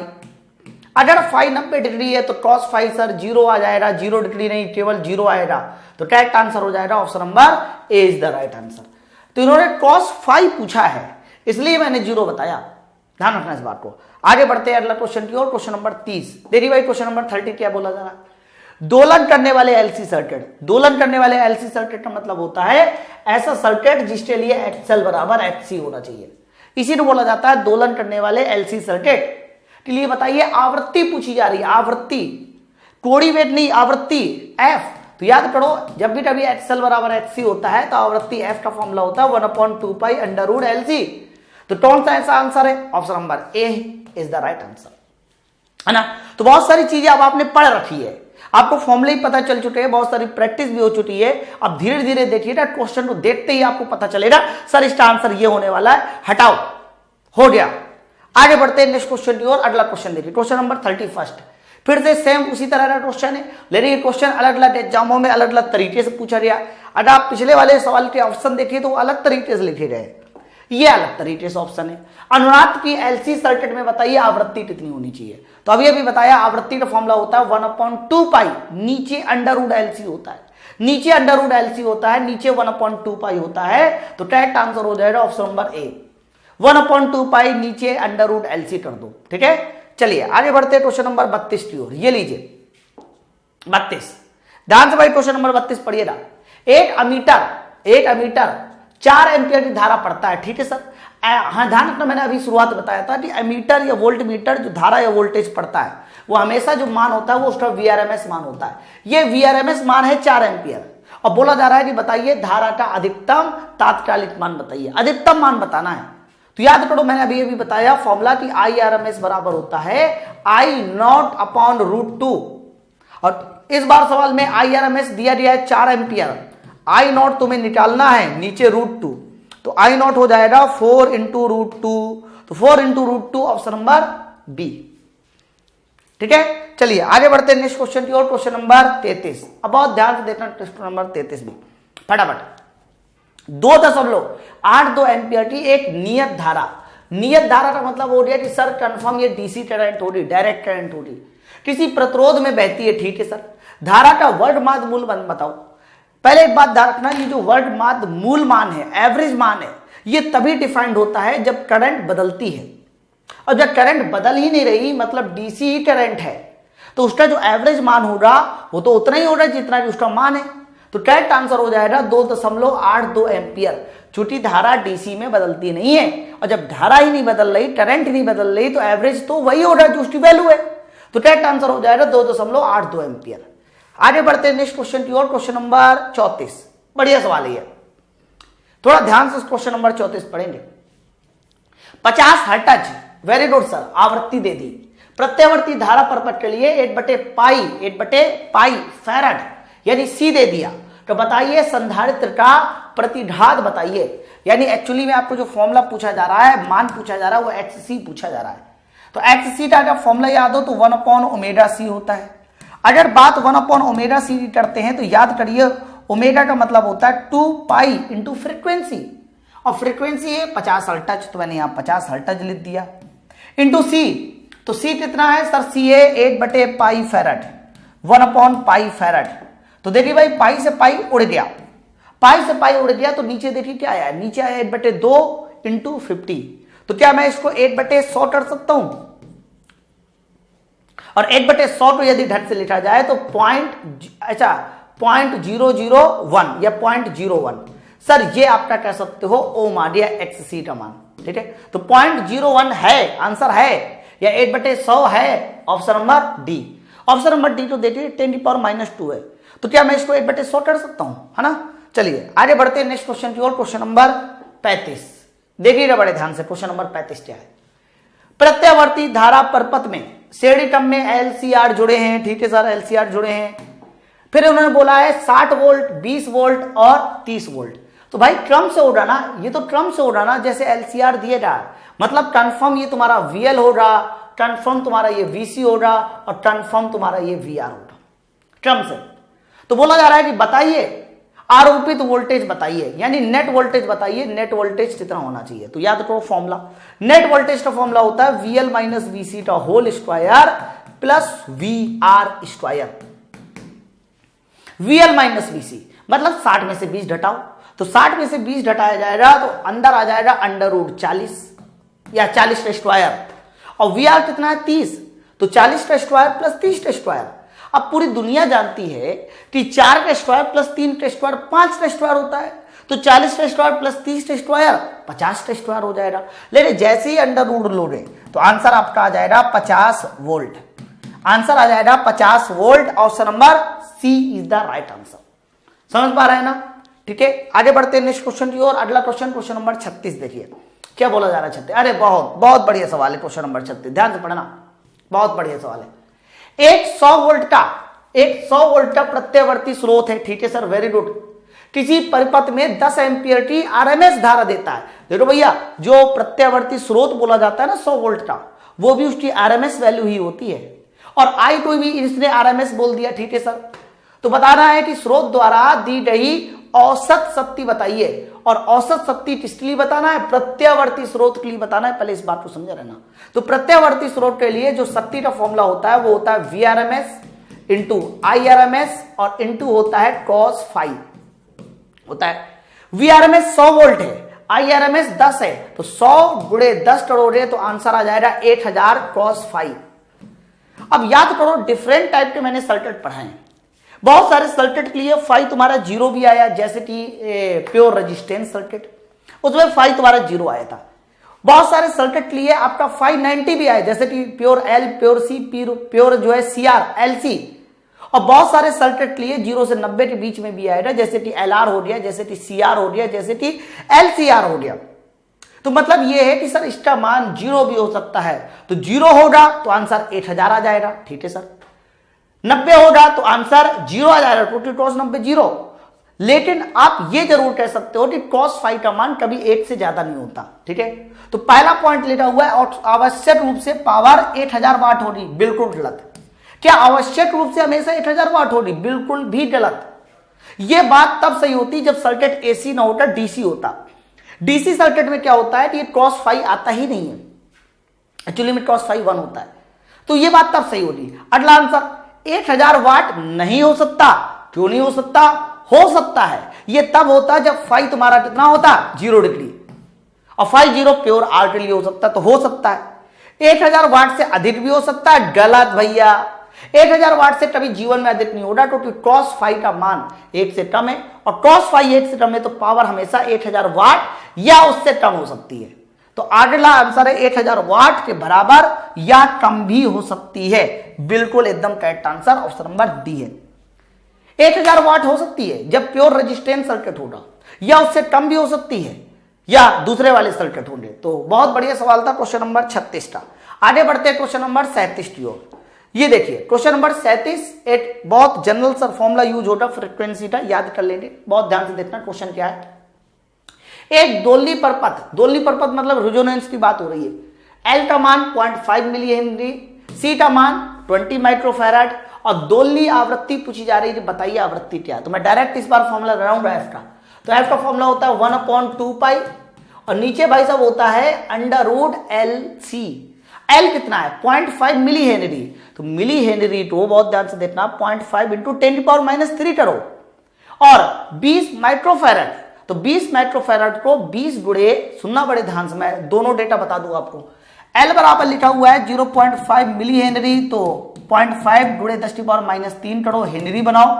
अगर फाई 90 डिग्री है तो cos फाई सर 0 आ जाएगा, 0 डिग्री नहीं केवल 0 आएगा, तो करेक्ट आंसर हो जाएगा option number A is the right answer. तो इन्होंने cos फाई पूछा है इसलिए मैंने 0 बताया, ध्यान रखना इस बात को। आगे बढ़ते हैं अगला क्वेश्चन की ओर, क्वेश्चन नंबर 30। देखिए भाई क्वेश्चन नंबर 30 क्या बोला जा रहा है, दोलन करने वाले एलसी सर्किट। दोलन करने वाले एलसी सर्किट का मतलब होता है ऐसा सर्किट जिसके लिए एक्सएल बराबर एचसी होना चाहिए, इसी को बोला जाता है दोलन करने वाले एलसी सर्किट के लिए। बताइए आवृत्ति पूछी जा रही है, आवृत्ति, कोड़ी वेट नहीं, आवृत्ति एफ। तो याद करो जब भी कभी एक्सएल बराबर एचसी होता है तो आवृत्ति एफ का फॉर्मूला होता है 1/2 पाई अंडर रूट एलसी। तो कौन सा ऐसा आंसर है, option number A is the right answer, है ना। तो बहुत सारी चीजें अब आपने पढ़ रखी है, आपको फॉर्मूले ही पता चल चुके हैं, बहुत सारी प्रैक्टिस भी हो चुकी है। अब धीरे धीरे देखिएगा क्वेश्चन को देखते ही आपको पता चलेगा सर इसका आंसर ये होने वाला है, हटाओ हो गया। आगे बढ़ते हैं नेक्स्ट क्वेश्चन की ओर। अगला क्वेश्चन देखिए क्वेश्चन नंबर 31। फिर से सेम उसी तरह का क्वेश्चन है, लेकिन ये क्वेश्चन अलग अलग एग्जामों में अलग अलग तरीके से पूछा गया। अगर आप पिछले वाले सवाल के ऑप्शन देखिए तो अलग तरीके से लिखे गए, ये अलग तरीके से ऑप्शन है। अनुनाद की एलसी सर्किट में बताइए आवृत्ति कितनी होनी चाहिए। तो अभी अभी बताया आवृत्ति का फॉर्मूला होता है 1/2 पाई, नीचे अंडर रूट एलसी होता है, नीचे अंडर रूट एलसी होता है, नीचे 1/2 पाई होता है। तो करेक्ट आंसर हो जाएगा ऑप्शन नंबर ए, 1/2 पाई नीचे अंडर रूट एलसी कर दो, ठीक है। चलिए आगे बढ़ते हैं क्वेश्चन नंबर 32 की ओर। ये लीजिए 32, ध्यान से भाई क्वेश्चन नंबर 32 पढ़िएगा। एक अमीटर 4 एम्पियर की धारा पड़ता है, ठीक है सर। हाँ ध्यान रखना, मैंने अभी शुरुआत बताया था कि एमीटर या वोल्ट मीटर जो धारा या वोल्टेज पड़ता है वो हमेशा जो मान होता है वो उसका वीआरएमएस मान होता है। ये वीआरएमएस मान है 4 एम्पियर, और बोला जा रहा है कि बताइए धारा का अधिकतम तात्कालिक मान बताइए, अधिकतम मान बताना है। तो याद करो मैंने अभी बताया फॉर्मूला की IRMS बराबर होता है I0/√2, और इस बार सवाल में IRMS दिया गया है 4 एम्पियर, I0 तुम्हें निकालना है नीचे √2, तो I0 हो जाएगा 4 × √2, तो 4 × √2 ऑप्शन नंबर बी, ठीक है। चलिए आगे बढ़ते हैं नेक्स्ट क्वेश्चन की ओर, क्वेश्चन नंबर 33। अब बहुत ध्यान से देखना क्वेश्चन नंबर 33 भी फटाफट। 2.82 एम्पियर की एक नियत धारा का मतलब हो गया कि सर कंफर्म ये डीसी करंट हो रही, डायरेक्ट करंट हो रही, किसी प्रतिरोध में बहती है, ठीक है सर। धारा का वर्ग माध्य मूल बताओ। पहले एक बात ध्यान रखना, ये जो वर्ग माध्य मूल मान है, एवरेज मान है, ये तभी डिफाइंड होता है जब करंट बदलती है, और जब करंट बदल ही नहीं रही मतलब डीसी ही करंट है, तो उसका जो एवरेज मान होगा वो तो उतना ही होगा जितना कि उसका मान है। तो करेक्ट आंसर हो जाएगा 2.82 एम्पियर। चूंकि धारा डीसी में बदलती नहीं है, और जब धारा ही नहीं बदल रही, करंट ही नहीं बदल रही, तो एवरेज तो वही होगा जो उसकी वैल्यू है। तो करेक्ट आंसर हो जाएगा 2.82 एम्पियर। आगे बढ़ते हैं नेक्स्ट क्वेश्चन की ओर, क्वेश्चन नंबर 34। बढ़िया सवाल है, थोड़ा ध्यान से क्वेश्चन नंबर 34 पढ़ेंगे। 50 हर्ट्ज, वेरी गुड सर, आवृत्ति दे दी। प्रत्यावर्ती धारा परपथ के लिए 8/पाई फैराड यानी सी दे दिया। तो बताइए संधारित्र का प्रतिघात बताइए, यानी एक्चुअली में आपको जो फॉर्मूला पूछा जा रहा है, मान पूछा जा रहा है, वो HC पूछा जा रहा है। तो HC का अगर फॉर्मूला याद हो तो 1/ωc होता है। अगर बात 1/ωc की करते हैं तो याद करिए ओमेगा का मतलब होता है 2 पाई इंटू फ्रिक्वेंसी, और फ्रिक्वेंसी है 50 हर्ट्ज, तो मैंने यहां 50 हर्ट्ज लिख दिया, इंटू सी। तो सी कितना है सर, सी है 8/पाई फैराड, 1/पाई फैराड। तो देखिए भाई पाई से पाई उड़ गया, पाई से पाई उड़ गया, तो नीचे देखिए क्या आया, नीचे आया 8/2 इंटू 50। तो क्या मैं इसको 8/100 कर सकता हूं, और 8/100 को यदि ढंग से लिखा जाए तो 0.001 या 0.01 सर, ये आपका कह सकते हो ओम आ गया XC का मान, ठीक है। तो 0.01 है आंसर है, या 8/100 है, option number D. Option number D तो देखिए 10⁻² है, तो क्या मैं इसको 8/100 कर सकता हूं, है ना। चलिए आगे बढ़ते हैं नेक्स्ट क्वेश्चन की ओर, क्वेश्चन नंबर 35। देखिएगा बड़े ध्यान से, क्वेश्चन नंबर 35 क्या है। प्रत्यावर्ती धारा परपथ में शेडी टर्म में एलसीआर जुड़े हैं, ठीक है सर, एलसीआर जुड़े हैं। फिर उन्होंने बोला है 60 वोल्ट, 20 वोल्ट और 30 वोल्ट। तो भाई ट्रम से हो रहा ना, ये तो ट्रम से हो रहा ना, जैसे एलसीआर दिए जा रहा है, मतलब कन्फर्म ये तुम्हारा वीएल हो रहा, कन्फर्म तुम्हारा ये वीसी हो रहा और कन्फर्म तुम्हारा ये वीआर हो रहा ट्रम से। तो बोला जा रहा है कि बताइए आरोपित वोल्टेज बताइए, यानी नेट वोल्टेज बताइए, नेट वोल्टेज कितना होना चाहिए। तो याद करो फॉर्मूला, नेट वोल्टेज का फॉर्मूला होता है वीएल माइनस वीसी का whole square plus VR square. VL minus VC मतलब 60 में से 20 घटाओ, तो 60 में से 20 घटाया जाएगा तो अंदर आ जाएगा अंडर रूट 40 या 40 का स्क्वायर, और वीआर कितना है 30, तो 40 का स्क्वायर प्लस 30 का स्क्वायर। अब पूरी दुनिया जानती है कि 4 का स्क्वायर प्लस 3 का स्क्वायर 5 का स्क्वायर होता है, तो 40 का स्क्वायर प्लस 30 का स्क्वायर 50 का स्क्वायर हो जाएगा। लेकिन जैसे ही अंडर रूट लोगे तो आंसर आपका आ जाएगा 50 वोल्ट, आंसर आ जाएगा 50 volt. Option number C is the right answer. समझ पा रहे हैं ना, ठीक है। आगे बढ़ते हैं नेक्स्ट क्वेश्चन की ओर। अगला क्वेश्चन, क्वेश्चन नंबर 36 देखिए क्या बोला जा रहा है 36। अरे बहुत बहुत बढ़िया सवाल है क्वेश्चन नंबर 36, ध्यान से पढ़ना, बहुत बढ़िया सवाल है। एक 100 वोल्ट का प्रत्यावर्ती स्रोत है, ठीक है सर, वेरी गुड, किसी परिपथ में 10 एम्पियर की आरएमएस धारा देता है। देखो भैया, जो प्रत्यावर्ती स्रोत बोला जाता है ना 100 वोल्ट का, वो भी उसकी आरएमएस वैल्यू ही होती है, और आई को भी इसने आरएमएस बोल दिया, ठीक है सर। तो बताना है कि स्रोत द्वारा दी गई औसत शक्ति बताइए, और औसत शक्ति किसके लिए बताना है, प्रत्यावर्ती स्रोत के लिए बताना है, पहले इस बात को समझे रहना। तो प्रत्यावर्ती स्रोत के लिए जो शक्ति का फॉर्मूला होता है वो होता है वीआरएमएस इंटू आईआरएमएस और इंटू होता है कॉस फाई होता है। वीआरएमएस 100 वोल्ट है, आईआरएमएस 10 है, तो 100 गुणे 10 करोड़ तो आंसर आ जाएगा 8000 कॉस फाई। अब याद करो डिफरेंट टाइप के मैंने सर्किट पढ़ाए हैं, बहुत सारे सर्किट के लिए फाई तुम्हारा 0 भी आया, जैसे कि प्योर रेजिस्टेंस सर्किट, उसमें फाई तुम्हारा 0 आया था। बहुत सारे सर्किट के लिए आपका फाई 90 भी आया, जैसे कि प्योर एल, प्योर सी, प्योर जो है सीआर, एलसी, और बहुत सारे सर्किट के लिए 0 से 90 के बीच में भी आएगा, जैसे कि एलआर हो गया, जैसे कि सीआर हो गया, जैसे कि एलसीआर हो गया। तो मतलब यह है कि सर इसका मान 0 भी हो सकता है, तो 0 होगा तो आंसर 8000 आ जाएगा, ठीक है सर। 90 होगा तो आंसर 0 आ जाएगा, क्योंकि cos 90 0। लेकिन आप ये जरूर कह सकते हो कि cos फाई का मान कभी 1 से ज्यादा नहीं होता, ठीक है। तो पहला पॉइंट लिखा हुआ है और आवश्यक रूप से पावर 8000 वाट होगी, बिल्कुल गलत। क्या आवश्यक रूप से हमेशा 8000 वाट होगी, बिल्कुल भी गलत। यह बात तब सही होती जब सर्किट एसी ना होता, डीसी होता। डीसी सर्किट में क्या होता है कि cos फाई आता ही नहीं है, एक्चुअली में cos फाई 1 होता है, तो यह बात तब सही होगी। अगला आंसर 1000 वाट नहीं हो सकता, क्यों नहीं हो सकता, हो सकता है, यह तब होता है जब फाई तुम्हारा कितना होता 0 डिग्री, और फाई 0 प्योर आर के लिए हो सकता है, तो हो सकता है। 1000 वाट से अधिक भी हो सकता है, गलत भैया, 1000 वाट से कभी जीवन में अधिक नहीं होगा, क्योंकि cos फाई का मान 1 से कम है, और cos फाई 1 से कम है तो पावर हमेशा 1000 वाट या उससे कम हो सकती है। तो अगला आंसर है 1000 वाट के बराबर या कम भी हो सकती है, बिल्कुल एकदम correct answer option number D है। 1000 वाट हो सकती है जब प्योर रेजिस्टेंस सर्किट होगा, या उससे कम भी हो सकती है, या दूसरे वाले सर्किट होंगे। तो बहुत बढ़िया सवाल था क्वेश्चन नंबर 36 का। आगे बढ़ते हैं क्वेश्चन नंबर 37 की ओर। ये देखिए क्वेश्चन नंबर 37 एक बहुत जनरल सर फॉर्मूला यूज होगा फ्रीक्वेंसी का, याद कर लेंगे, बहुत ध्यान से देखना क्वेश्चन क्या है। एक दोलनी परपथ मतलब रेजोनेंस की बात हो रही है। एल का मान 0.5 मिली हेनरी, सी का मान 20 माइक्रोफैराड, और दोलनी आवृत्ति पूछी जा रही है, बताइए आवृत्ति क्या है। तो मैं डायरेक्ट इस बार फॉर्मूला लगाऊंगा एफ का, तो एफ का फॉर्मूला होता है 1/2 पाई, और नीचे भाई साहब होता है under root L C. L कितना है 0.5 मिली हेनरी, तो मिली हेनरी तो बहुत ध्यान से देखना 0.5 इंटू 10⁻³ करो, और 20 माइक्रोफैराड, तो 20 माइक्रोफैराड को 20 गुणे, सुनना बड़े ध्यान से, मैं दोनों डेटा बता दूं आपको। एल बराबर लिखा हुआ है 0.5 मिली हेनरी, तो 0.5 गुणे 10⁻³ करो, हेनरी बनाओ,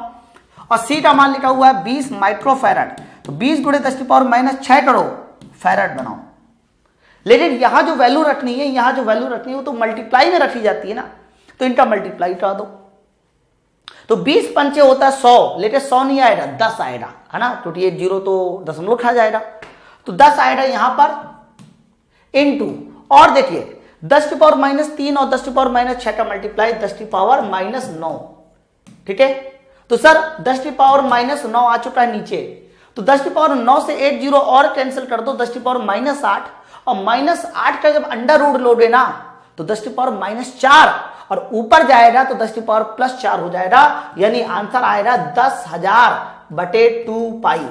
और सी का मान लिखा हुआ है 20 माइक्रोफैराड, तो 20 गुणे 10⁻6 करो फैराड बनाओ। लेकिन यहां जो वैल्यू रखनी है वो तो मल्टीप्लाई में रखी जाती है ना, तो इनका मल्टीप्लाई करा दो। तो 20 पंचे होता है 100, लेकिन 100 नहीं आएगा, 10 आएगा, है ना, क्योंकि ये 0 तो दशमलव खा जाएगा, तो 10 आएगा यहां पर, इनटू, और देखिए 10⁻³ और 10⁻6 का मल्टीप्लाई 10⁻⁹ ठीक है। तो सर 10⁻⁹ आ चुका है नीचे, तो 10⁹ से 8 जीरो और कैंसिल कर दो, 10⁻⁸, और -8 का जब अंडर रूट लोगे ना तो 10⁻⁴, और ऊपर जाएगा तो 10⁻+4 हो जाएगा, यानी आंसर आएगा 10,000/2 पाई।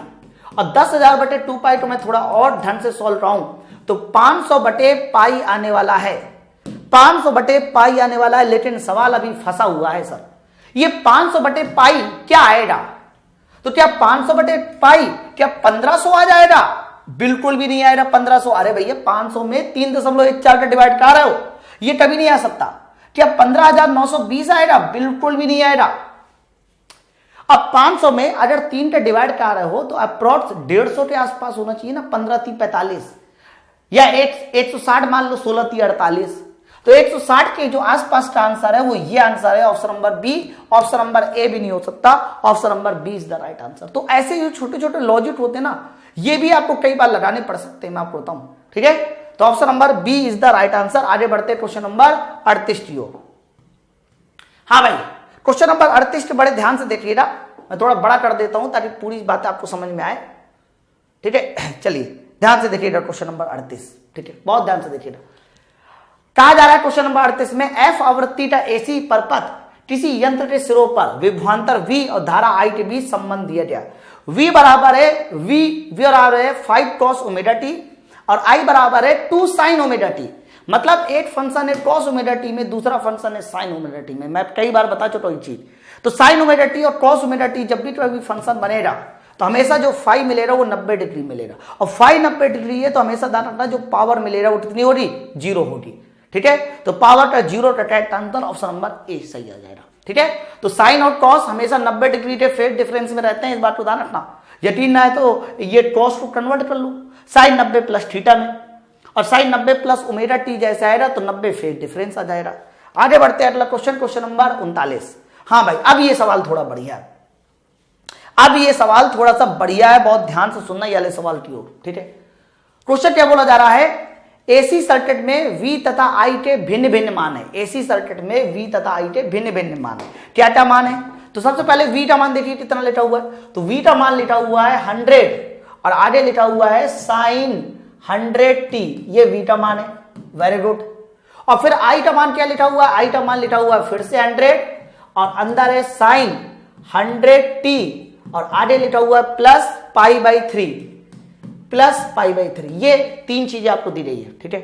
और 10,000/2 पाई तो मैं थोड़ा और ढंग से सॉल्व रहा हूं, तो 500/पाई आने वाला है, 500/पाई आने वाला है। लेकिन सवाल अभी फंसा हुआ है सर, ये 500/पाई क्या आएगा? तो क्या 500/पाई क्या 1500 आ जाएगा? बिल्कुल भी नहीं आएगा 1500। अरे भैया 500 में 3.14 का डिवाइड कर रहे हो, ये कभी नहीं आ सकता। क्या 15,920 आएगा? बिल्कुल भी नहीं आएगा। अब 500 में अगर 3 का डिवाइड कर रहे हो तो अप्रोक्स 150 के आसपास होना चाहिए ना, 15×3=45, या 160 मान लो, 16×3=48। तो 160 के जो आसपास का आंसर है वो ये आंसर है, option number B. Option number A भी नहीं हो सकता, option number B is the right answer. तो ऐसे जो छोटे छोटे लॉजिक होते हैं ना, ये भी आपको कई बार लगाने पड़ सकते हैं, मैं आपको बताऊं, ठीक है। तो option number B is the right answer. आगे बढ़ते क्वेश्चन नंबर 38 की ओर। हाँ भाई, क्वेश्चन नंबर 38 के बड़े ध्यान से देखिएगा, मैं थोड़ा बड़ा कर देता हूं ताकि पूरी बात आपको समझ में आए, ठीक है। चलिए ध्यान से देखिएगा क्वेश्चन नंबर 38, ठीक है, बहुत ध्यान से देखिएगा। कहा जा रहा है क्वेश्चन नंबर 38 में, एफ आवृत्ति का एसी परपथ किसी यंत्र के सिरों पर विभवांतर V और धारा I के बीच संबंध दिया गया। V बराबर है 5 cos ωt और I बराबर है 2 sin ωt। मतलब एक फंक्शन है cos ωt में, दूसरा फंक्शन है sin ωt में। मैं कई बार बता चुका हूं ये चीज। तो sin ωt और cos ωt जब भी कोई फंक्शन बनेगा तो हमेशा जो फाई मिलेगा वो 90 डिग्री मिलेगा, और फाई 90 डिग्री है तो हमेशा ध्यान रखना जो पावर मिलेगा वो कितनी होगी? 0 होगी, ठीक है। तो पावर का 0 का करेक्ट आंसर ऑप्शन नंबर ए सही आ जाएगा, ठीक है। तो साइन और कॉस हमेशा 90 डिग्री के फेज डिफरेंस में रहते हैं, इस बात को ध्यान रखना। यकीन ना है तो ये कॉस को कन्वर्ट कर लो साइन 90 प्लस थीटा में, और साइन 90 प्लस ओमेगा टी जैसे आएगा तो 90 फेज डिफरेंस आ जाएगा। आगे बढ़ते हैं अगला क्वेश्चन, क्वेश्चन नंबर 39। हाँ भाई, अब ये सवाल थोड़ा बढ़िया है, अब ये सवाल थोड़ा सा बढ़िया है, बहुत ध्यान से सुनना ये वाले सवाल की ओर, ठीक है। क्वेश्चन क्या बोला जा रहा है? एसी सर्किट में V तथा I के भिन्न भिन्न मान है। एसी सर्किट में V तथा I के भिन्न भिन्न मान है। क्या क्या मान है? तो सबसे पहले V का मान देखिए कितना लिखा हुआ है, तो V का मान लिखा हुआ है 100 और आगे लिखा हुआ है sin 100t, ये V का मान है, वेरी गुड। और फिर I का मान क्या लिखा हुआ है? I का मान लिखा हुआ है फिर से 100 और अंदर है sin 100t और आगे लिखा हुआ है प्लस π/3, ये तीन चीजें आपको दी गई है, ठीक है।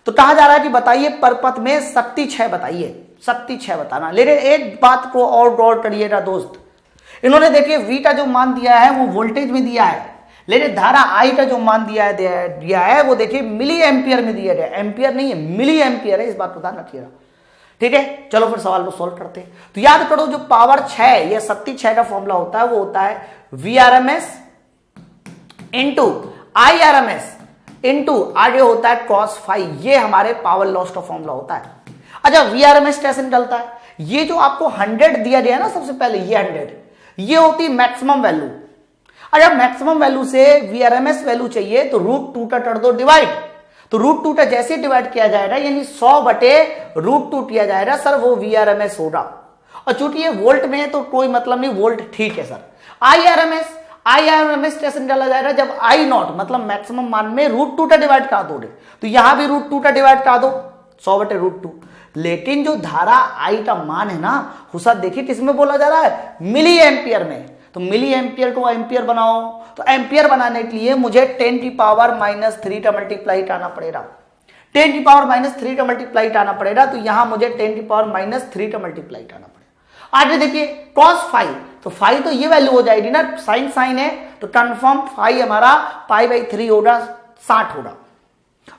तो कहा जा रहा है कि बताइए परपथ में शक्ति 6 बताइए, शक्ति 6 बताना। लेकिन एक बात को और गौर करिएगा दोस्त, इन्होंने देखिए V का जो मान दिया है वो वोल्टेज में दिया है, लेकिन धारा I का जो मान दिया है वो देखिए मिली एम्पियर में दिया गया, एम्पियर नहीं है मिली एम्पियर है, इस बात को ध्यान रखिएगा, ठीक है। चलो फिर सवाल को सॉल्व करते हैं। तो याद करो जो पावर 6 या शक्ति 6 का फॉर्मूला होता है वो होता है VRMS इंटू IRMS इंटू आगे होता है cos फाई, ये हमारे पावर लॉस का फॉर्मूला होता है। अच्छा VRMS कैसे निकलता है? ये जो आपको 100 दिया गया ना, सबसे पहले ये 100 ये होती है मैक्सिमम वैल्यू। अगर मैक्सिमम वैल्यू से VRMS वैल्यू चाहिए तो √2 का कर दो डिवाइड, तो √2 का जैसे डिवाइड किया जाएगा यानी 100/√2 किया जाएगा सर, वो VRMS होगा। और चूंकि ये वोल्ट में है तो कोई मतलब नहीं, वोल्ट ठीक है सर। IRMS कैसे निकाला जाएगा? जब I0 मतलब मैक्सिमम मान में √2 का डिवाइड कर दोगे, तो यहां भी √2 का डिवाइड कर दो 100/√2। लेकिन जो धारा I का मान है ना हुसा देखिए किसमें बोला जा रहा है? मिली एम्पियर में। तो मिली एम्पियर को एम्पियर बनाओ, तो एम्पियर बनाने के लिए मुझे 10⁻³ का मल्टीप्लाई करना पड़ेगा, 10⁻³ का मल्टीप्लाई करना पड़ेगा। तो यहां मुझे 10⁻³ का मल्टीप्लाई करना पड़ेगा। आगे देखिए cos फाई, तो फाई तो ये वैल्यू हो जाएगी ना, साइन साइन है तो कंफर्म फाई हमारा π/3 होगा, 60 होगा।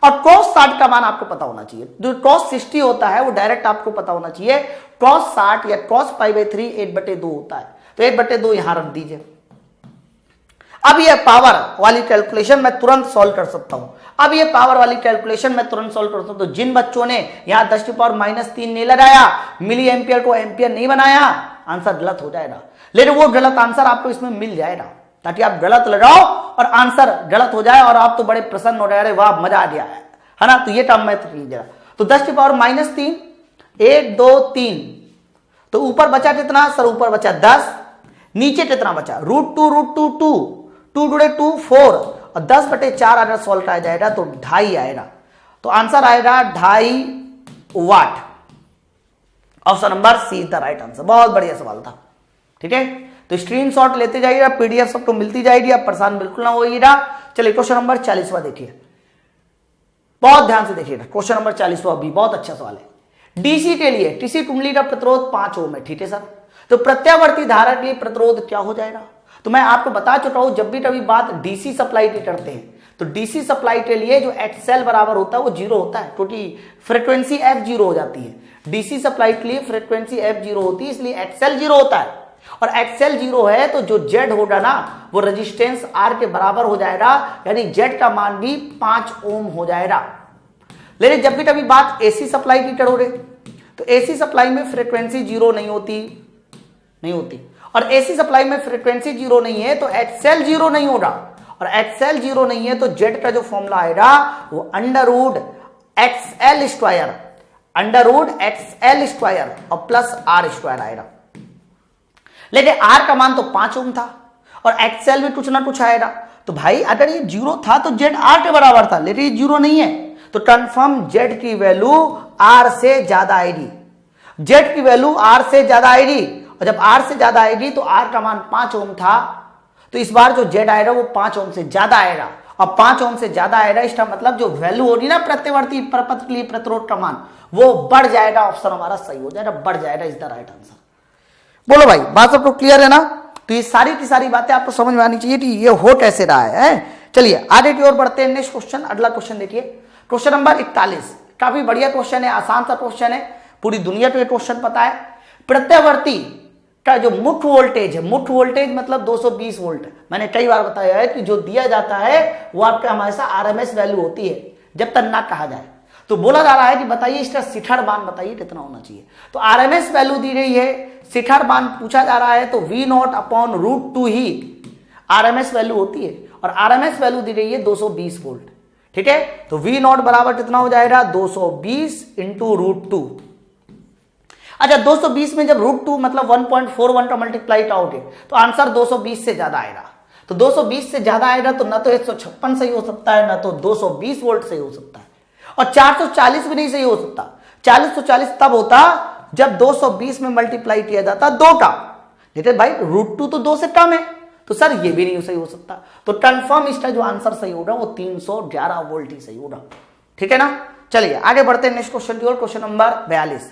और cos 60 का मान आपको पता होना चाहिए, जो cos 60 होता है वो डायरेक्ट आपको पता होना चाहिए। cos 60 या cos π/3 8/2 होता है, तो 8/2 यहां रख दीजिए। अब ये पावर वाली कैलकुलेशन मैं तुरंत सॉल्व कर सकता हूं, अब ये पावर वाली कैलकुलेशन मैं तुरंत सॉल्व कर सकता हूं। तो जिन बच्चों ने यहां 10⁻³ नहीं लगाया, मिली एम्पियर को एम्पियर नहीं बनाया, आंसर गलत हो जाएगा। लेकिन वो गलत आंसर आपको इसमें मिल जाएगा, ताकि आप गलत लगाओ और आंसर गलत हो जाए और आप तो बड़े प्रसन्न हो जाए, अरे वाह मजा आ गया है, है ना, तो ये टर्म में लीजिएगा। तो 10 की पावर -3, 1 2 3, तो ऊपर बचा कितना सर, ऊपर बचा 10, नीचे कितना बचा √2 √2 2, 2 जुड़े 2 4, और 10/4 अगर सॉल्व आ जाएगा तो 2.5 आएगा, तो आंसर आएगा 2.5 watt. Option number C is the right answer. बहुत बढ़िया सवाल था, ठीक है। तो स्क्रीनशॉट लेते जाइएगा, पीडीएफ सबको मिलती जाएगी, आप परेशान बिल्कुल ना होइएगा। चलिए क्वेश्चन नंबर 40वां देखिए, बहुत ध्यान से देखिएगा। क्वेश्चन नंबर 40वां भी बहुत अच्छा सवाल है। डीसी के लिए टीसी कुंडली का प्रतिरोध 5 ओम है, ठीक है सर। तो प्रत्यावर्ती धारा के लिए प्रतिरोध क्या हो जाएगा? तो मैं आपको बता चुका हूं, जब भी कभी बात डीसी सप्लाई की करते हैं तो डीसी सप्लाई के लिए जो एक्सएल बराबर होता है वो 0 होता है, क्योंकि फ्रीक्वेंसी एफ 0 हो जाती है। डीसी सप्लाई के लिए फ्रीक्वेंसी एफ 0 होती है, इसलिए एक्सएल 0 होता है। और एक्सएल 0 है तो जो जेड होगा ना वो रेजिस्टेंस आर के बराबर हो जाएगा, यानी जेड का मान भी 5 ओम हो जाएगा। लेकिन जब भी कभी बात एसी सप्लाई की करोगे तो एसी सप्लाई में फ्रीक्वेंसी 0 नहीं होती, और एसी सप्लाई में फ्रीक्वेंसी 0 नहीं है तो एक्सएल 0 नहीं होगा, और एक्सएल 0 नहीं है तो जेड का जो फॉर्मूला आएगा वो √XL² और प्लस R² आएगा। लेकिन R का मान तो 5 ओम था और एक्सएल में कुछ ना कुछ आएगा, तो भाई अगर ये 0 था तो जेड R के बराबर था, लेकिन ये 0 नहीं है, तो कंफर्म जेड की वैल्यू R से ज्यादा आएगी। जेड की वैल्यू R से ज्यादा आएगी, और जब R से ज्यादा आएगी तो R का मान 5 ओम था, तो इस बार जो जेड आएगा वो 5 ओम से ज्यादा आएगा, और 5 ओम से ज्यादा आएगा, इसका मतलब जो वैल्यू होगी ना प्रत्यावर्ती परपथ के लिए प्रतिरोध का मान वो बढ़ जाएगा। ऑप्शन हमारा सही हो जाएगा, बढ़ जाएगा, इज द राइट आंसर। बोलो भाई, बात सबको क्लियर है ना? तो ये सारी की सारी बातें आपको समझ में आनी चाहिए कि ये हो कैसे रहा है। चलिए आगे की ओर बढ़ते हैं। नेक्स्ट क्वेश्चन, अगला क्वेश्चन देखिए, क्वेश्चन नंबर 41। काफी बढ़िया क्वेश्चन है, आसान सा क्वेश्चन है, पूरी दुनिया को ये क्वेश्चन पता है। प्रत्यावर्ती का जो मुख्य वोल्टेज है, मुख्य वोल्टेज मतलब 220 वोल्ट, मैंने कई बार बताया है कि जो दिया जाता है वो आपका हमेशा आरएमएस वैल्यू होती है जब तक ना कहा जाए। तो बोला जा रहा है कि बताइए इसका शिखर मान बताइए कितना होना चाहिए। तो आरएमएस वैल्यू दी गई है, शिखर मान पूछा जा रहा है, तो V0/√2 ही आरएमएस वैल्यू होती है, और आरएमएस वैल्यू दी गई है 220 वोल्ट, ठीक है। तो V0 बराबर कितना हो जाएगा 220 इंटू √2। अच्छा 220 में जब √2 मतलब 1.41 का मल्टीप्लाई कराओगे तो आंसर 220 से ज्यादा आएगा। तो 220 से ज्यादा आएगा तो ना तो 156 सही हो सकता है, ना तो 220 वोल्ट सही हो सकता है, और 440 भी नहीं सही हो सकता। 440 तब होता जब 220 में मल्टीप्लाई किया जाता 2 का, लेकिन भाई √2 तो 2 से कम है, तो सर ये भी नहीं सही हो सकता। तो कंफर्म इसका जो आंसर सही होगा वो 311 वोल्ट ही सही होगा, ठीक है ना। चलिए आगे बढ़ते हैं नेक्स्ट क्वेश्चन की ओर। Question number 42।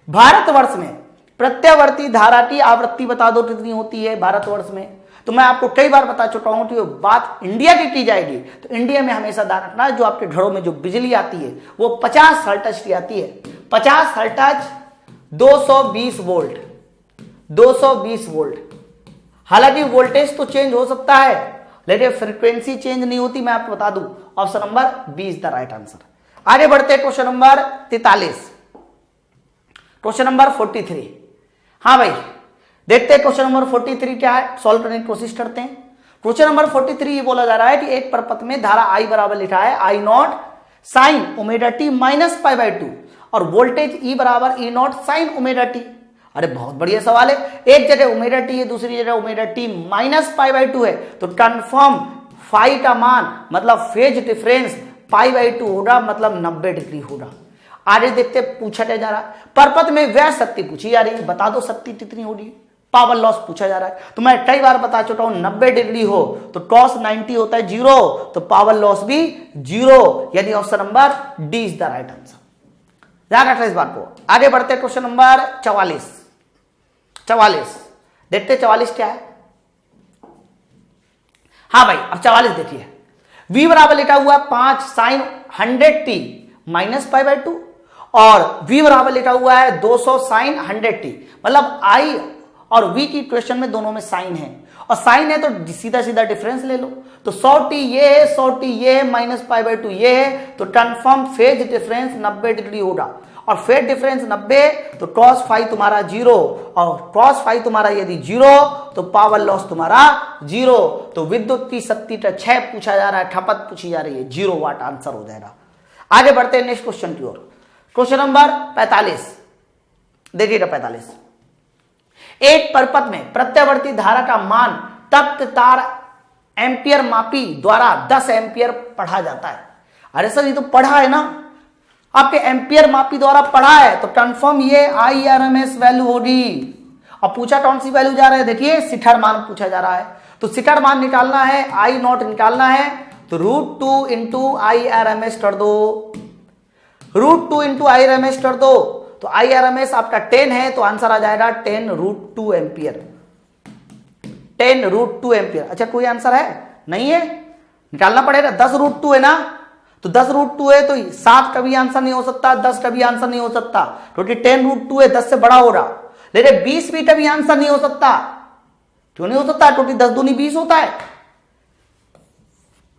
भारतवर्ष में प्रत्यावर्ती धारा की आवृत्ति बता दो कितनी होती है भारतवर्ष में। तो मैं आपको कई बार बता चुका हूं कि बात इंडिया की जाएगी तो इंडिया में हमेशा ध्यान रखना, जो आपके घरों में जो बिजली आती है वो 50 हर्ट्ज की आती है। 50 हर्ट्ज 220 वोल्ट, 220 वोल्ट। हालांकि वोल्टेज तो चेंज हो सकता है लेकिन फ्रीक्वेंसी चेंज नहीं होती, मैं आपको बता दूं। Option number 20 the right answer. आगे बढ़ते हैं क्वेश्चन नंबर 43। Question number 43। हाँ भाई देखते हैं क्वेश्चन नंबर 43 क्या है, सॉल्व करने की कोशिश करते हैं। क्वेश्चन नंबर 43 ये बोला जा रहा है कि एक परपथ में धारा I बराबर लिखा है I0 sin ω-t माइनस π/2 और वोल्टेज E बराबर E0 sin ω-t। अरे बहुत बढ़िया सवाल है, एक जगह ω-t है दूसरी जगह ω-t माइनस π/2 है, तो कंफर्म फाई का मान मतलब फेज डिफरेंस π/2 होगा, मतलब 90 डिग्री होगा। आगे देखते पूछा क्या जा रहा है, परपथ में व्यय शक्ति पूछी जा रही है, बता दो शक्ति कितनी होगी। पावर लॉस पूछा जा रहा है, तो मैं कई बार बता चुका हूं 90 डिग्री हो तो cos 90 होता है 0, तो पावर लॉस भी 0, यानी option number D is the right answer. ध्यान रखना इस बात को। आगे बढ़ते हैं क्वेश्चन नंबर 44। देखते 44 क्या है। हाँ भाई अब 44 देखिए, V बराबर लिखा हुआ 5 sin 100t माइनस π/2 और V बराबर लिखा हुआ है 200 sin 100t, मतलब I और V की इक्वेशन में दोनों में साइन है, और साइन है तो सीधा सीधा डिफरेंस ले लो। तो 100t ये है, 100t ये है, माइनस π/2 ये है, तो कंफर्म फेज डिफरेंस 90 डिग्री होगा, और फेज डिफरेंस 90 तो cos फाई तुम्हारा 0, और cos फाई तुम्हारा यदि 0 तो पावर लॉस तुम्हारा 0। तो विद्युत की शक्ति का क्षय पूछा जा रहा है, खपत पूछी जा रही है, 0 वाट आंसर हो जाएगा। आगे बढ़ते हैं नेक्स्ट क्वेश्चन की ओर। क्वेश्चन नंबर 45 देखिएगा। 45, एक परिपथ में प्रत्यावर्ती धारा का मान तप्त तार एम्पियर मापी द्वारा 10 एम्पियर पढ़ा जाता है। अरे सर ये तो पढ़ा है ना, आपके एम्पियर मापी द्वारा पढ़ा है, तो कंफर्म ये IRMS वैल्यू होगी। अब पूछा कौन सी वैल्यू जा रहा है, देखिए शिखर मान पूछा जा रहा है, तो शिखर मान निकालना है, I0 निकालना है, तो √2 इंटू IRMS कर दो, √2 इंटू IRMS कर दो, तो IRMS आपका 10 है, तो आंसर आ जाएगा 10√2 एम्पियर, 10√2 एम्पियर। अच्छा कोई आंसर है? नहीं है, निकालना पड़ेगा। 10√2 है ना, तो 10√2 है, तो 7 कभी आंसर नहीं हो सकता, 10 कभी आंसर नहीं हो सकता, क्योंकि 10√2 है, 10 से बड़ा हो रहा। लेकिन 20 भी कभी आंसर नहीं हो सकता। क्यों नहीं हो सकता? क्योंकि 10 दूनी 20 होता है।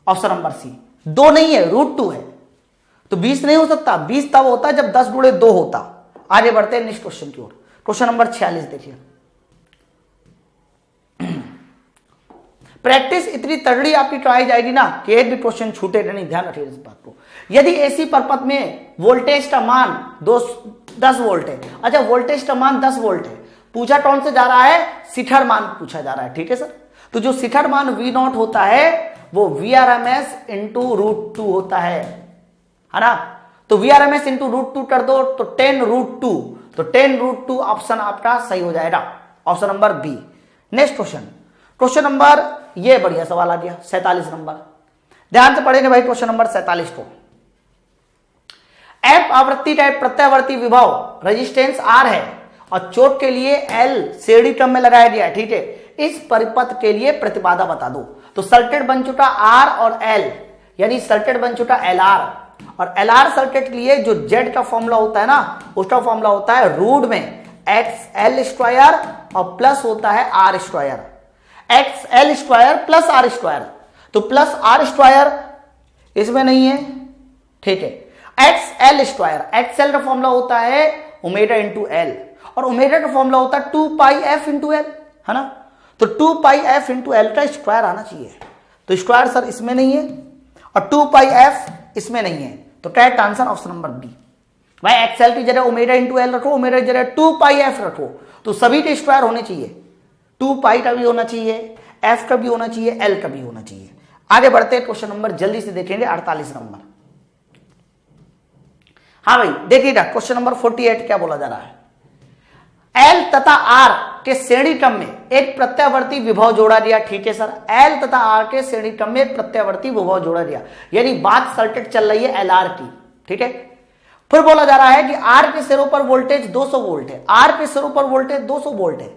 ऑप्शन नंबर सी, 2 नहीं है, √2 है, तो 20 नहीं हो सकता। 20 तब होता है जब 10 गुणे 2 होता। आगे बढ़ते हैं नेक्स्ट क्वेश्चन की ओर। क्वेश्चन नंबर 46 देखिए। प्रैक्टिस इतनी तगड़ी आपकी कराई जाएगी ना कि एक भी क्वेश्चन छूटेगा नहीं, ध्यान रखिए इस बात को। यदि एसी परिपथ में वोल्टेज का मान 10 वोल्ट है, अच्छा वोल्टेज का मान 10 वोल्ट है, पूछा कौन से जा रहा है? शिखर मान पूछा जा रहा है, ठीक है सर। तो जो शिखर मान V0 होता है वो VRMS इंटू √2 होता है ना। तो VRMS इंटू √2 कर दो, तो 10√2, तो 10√2 ऑप्शन आपका सही हो जाएगा, option number B. Next question, question number, ये बढ़िया सवाल आ गया, 47 नंबर। ध्यान से पढ़ेंगे भाई क्वेश्चन नंबर 47 को। F आवृत्ति का एक प्रत्यावर्ती विभव रेजिस्टेंस R है और चोट के लिए L श्रेणी क्रम में लगाया गया है, ठीक है। इस परिपथ के लिए प्रतिबाधा बता दो। तो सर्किट बन चुका R और L, यानी सर्किट बन चुका LR, और LR सर्किट के लिए जो Z का फॉर्मूला होता है ना, उसका फॉर्मूला होता है रूट में XL² और प्लस होता है R², XL² प्लस R², तो प्लस R² इसमें नहीं है, ठीक है। XL², XL का फॉर्मूला होता है ओमेगा इंटू L, और ओमेगा का फॉर्मूला होता है 2πf इंटू L, है ना। तो 2πf इंटू L का स्क्वायर आना चाहिए, तो स्क्वायर सर इसमें नहीं है और 2πf इसमें नहीं है, तो correct answer option number B. भाई XL की जगह ओमेगा इंटू L रखो, ओमेगा की जगह 2πf रखो, तो सभी के स्क्वायर होने चाहिए, 2π का भी होना चाहिए, f का भी होना चाहिए, L का भी होना चाहिए। आगे बढ़ते हैं क्वेश्चन नंबर, जल्दी से देखेंगे 48 नंबर। हाँ भाई देखिएगा, क्वेश्चन नंबर 48 क्या बोला जा रहा है। L तथा R के श्रेणी क्रम में एक प्रत्यावर्ती विभव जोड़ा दिया, ठीक है सर। L तथा R के श्रेणी क्रम में एक प्रत्यावर्ती विभव जोड़ा दिया, यानी बात सर्किट चल रही है LR की, ठीक है। फिर बोला जा रहा है कि R के सिरों पर वोल्टेज 200 वोल्ट है, R के सिरों पर वोल्टेज 200 वोल्ट है,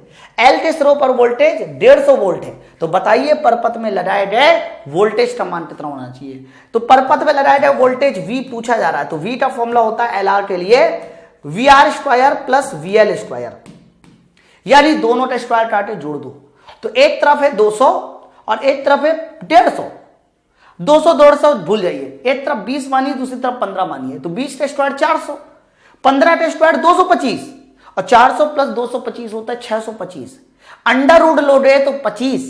L के सिरों पर वोल्टेज 150 वोल्ट है। तो बताइए परपथ में लगाए गए वोल्टेज का मान कितना होना चाहिए। तो परपथ में लगाए गए वोल्टेज V पूछा जा रहा है, तो V का फॉर्मूला होता है LR के लिए VR² प्लस VL², यानी दोनों का स्क्वायर काटे जोड़ दो, तो एक तरफ है 200 और एक तरफ है 150। 200 150 भूल जाइए, एक तरफ 20 मानिए, दूसरी तरफ 15 मानिए, तो 20 का स्क्वायर 400, 15 का स्क्वायर 225, और 400 प्लस 225 होता है 625। अंडर रूट लोड है तो 25,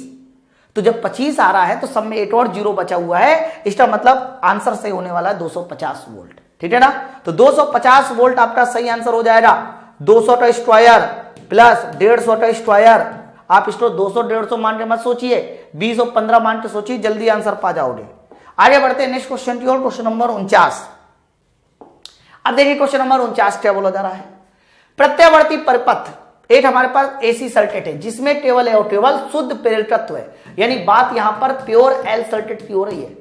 तो जब 25 आ रहा है तो सब में एक और जीरो बचा हुआ है, इसका मतलब आंसर सही होने वाला है 250 वोल्ट, ठीक है ना। तो 250 वोल्ट आपका सही आंसर हो जाएगा। 200 का स्क्वायर प्लस 150 का स्क्वायर, आप इसको 200 150 मान के मत सोचिए, 20 और 15 मान के सोचिए, जल्दी आंसर पा जाओगे। आगे बढ़ते हैं नेक्स्ट क्वेश्चन की ओर, क्वेश्चन नंबर 49। अब देखिए क्वेश्चन नंबर 49 क्या बोला जा रहा है। प्रत्यावर्ती परिपथ, एक हमारे पास एसी सर्किट है जिसमें केवल और केवल शुद्ध प्रेरकत्व है, यानी बात यहां पर प्योर एल सर्किट की हो रही है।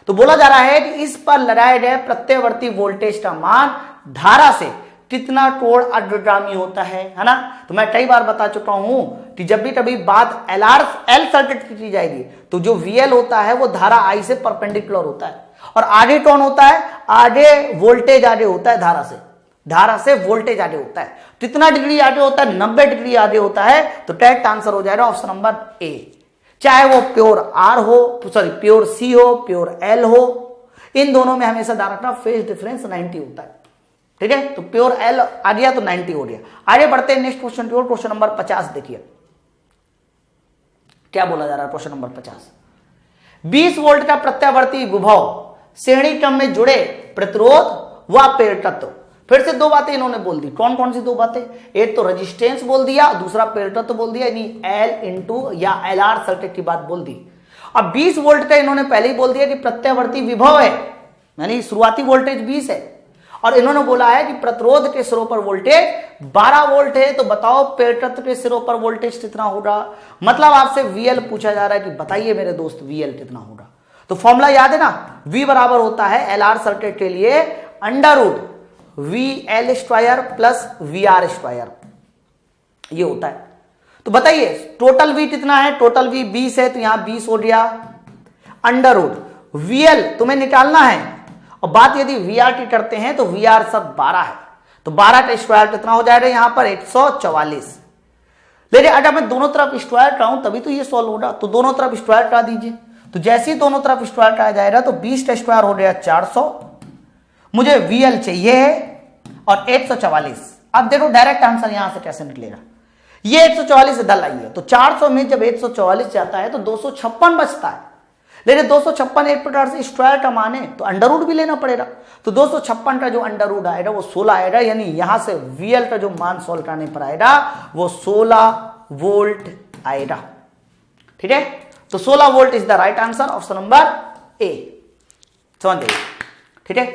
तो बोला जा रहा है कि इस पर लगाए गए प्रत्यावर्ती वोल्टेज का मान धारा से कितना कोण अग्रगामी होता है ना। तो मैं कई बार बता चुका हूं कि जब भी कभी बात एल सर्किट की जाएगी तो जो VL होता है वो धारा I से परपेंडिकुलर होता है, और आगे कौन होता है, आगे वोल्टेज आगे होता है, धारा से वोल्टेज आगे होता है। कितना डिग्री आगे होता है, 90 डिग्री आगे होता है। तो करेक्ट आंसर हो जाएगा ऑप्शन नंबर ए, चाहे वो प्योर R हो, सॉरी प्योर C हो, प्योर L हो, इन दोनों में हमेशा ध्यान रखना फेज डिफरेंस 90 होता है, ठीक है। तो प्योर L आ गया तो 90 हो गया। आगे बढ़ते हैं नेक्स्ट क्वेश्चन की ओर, क्वेश्चन नंबर 50 देखिए क्या बोला जा रहा है। क्वेश्चन नंबर 50, 20 वोल्ट का प्रत्यावर्ती विभव श्रेणी क्रम में जुड़े प्रतिरोध व प्रेरक तत्व। फिर से दो बातें इन्होंने बोल दी। कौन कौन सी दो बातें? एक तो रेजिस्टेंस बोल दिया, दूसरा प्रेरक तत्व बोल दिया, यानी एल इंटू या एलआर सर्किट की बात बोल दी। अब 20 वोल्ट का इन्होंने पहले ही बोल दिया कि प्रत्यावर्ती विभव है, यानी शुरुआती वोल्टेज 20 है, और इन्होंने बोला है कि प्रतिरोध के सिरों पर वोल्टेज 12 वोल्ट है। तो बताओ प्रेरक तत्व के सिरों पर वोल्टेज कितना होगा? मतलब आपसे वीएल पूछा जा रहा है कि बताइए मेरे दोस्त वीएल कितना होगा। तो फॉर्मूला याद है ना, V बराबर होता है एलआर सर्किट के लिए under root VL square plus VR square, ये होता है। तो बताइए टोटल V कितना है? टोटल V 20 है, तो यहां 20 हो गया अंडर रूट VL तुम्हें निकालना है, और बात यदि VR की करते हैं तो VR सब 12 है, तो 12 का स्क्वायर कितना हो जाएगा यहां पर? 144। लेकिन अगर मैं दोनों तरफ स्क्वायर कराऊं तभी तो ये सॉल्व होगा, तो दोनों तरफ स्क्वायर करा दीजिए। तो जैसे ही दोनों तरफ स्क्वायर कराया जाएगा तो 20 का स्क्वायर हो गया 400, मुझे VL चाहिए है, और 144। अब देखो डायरेक्ट आंसर यहां से कैसे निकलेगा, ये 144 इधर लाइए, तो 400 में जब 144 जाता है तो 256 बचता है। लेकिन 256 एक प्रकार से स्क्वायर का मान है, तो अंडर रूट भी लेना पड़ेगा। तो 256 का जो अंडर रूट आएगा वो 16 आएगा, यानी यहां से VL का जो मान सॉल्व करने पर आएगा वो 16 वोल्ट आएगा। ठीक है, तो 16 volt is the right answer, option number ए। समझ गए? ठीक है।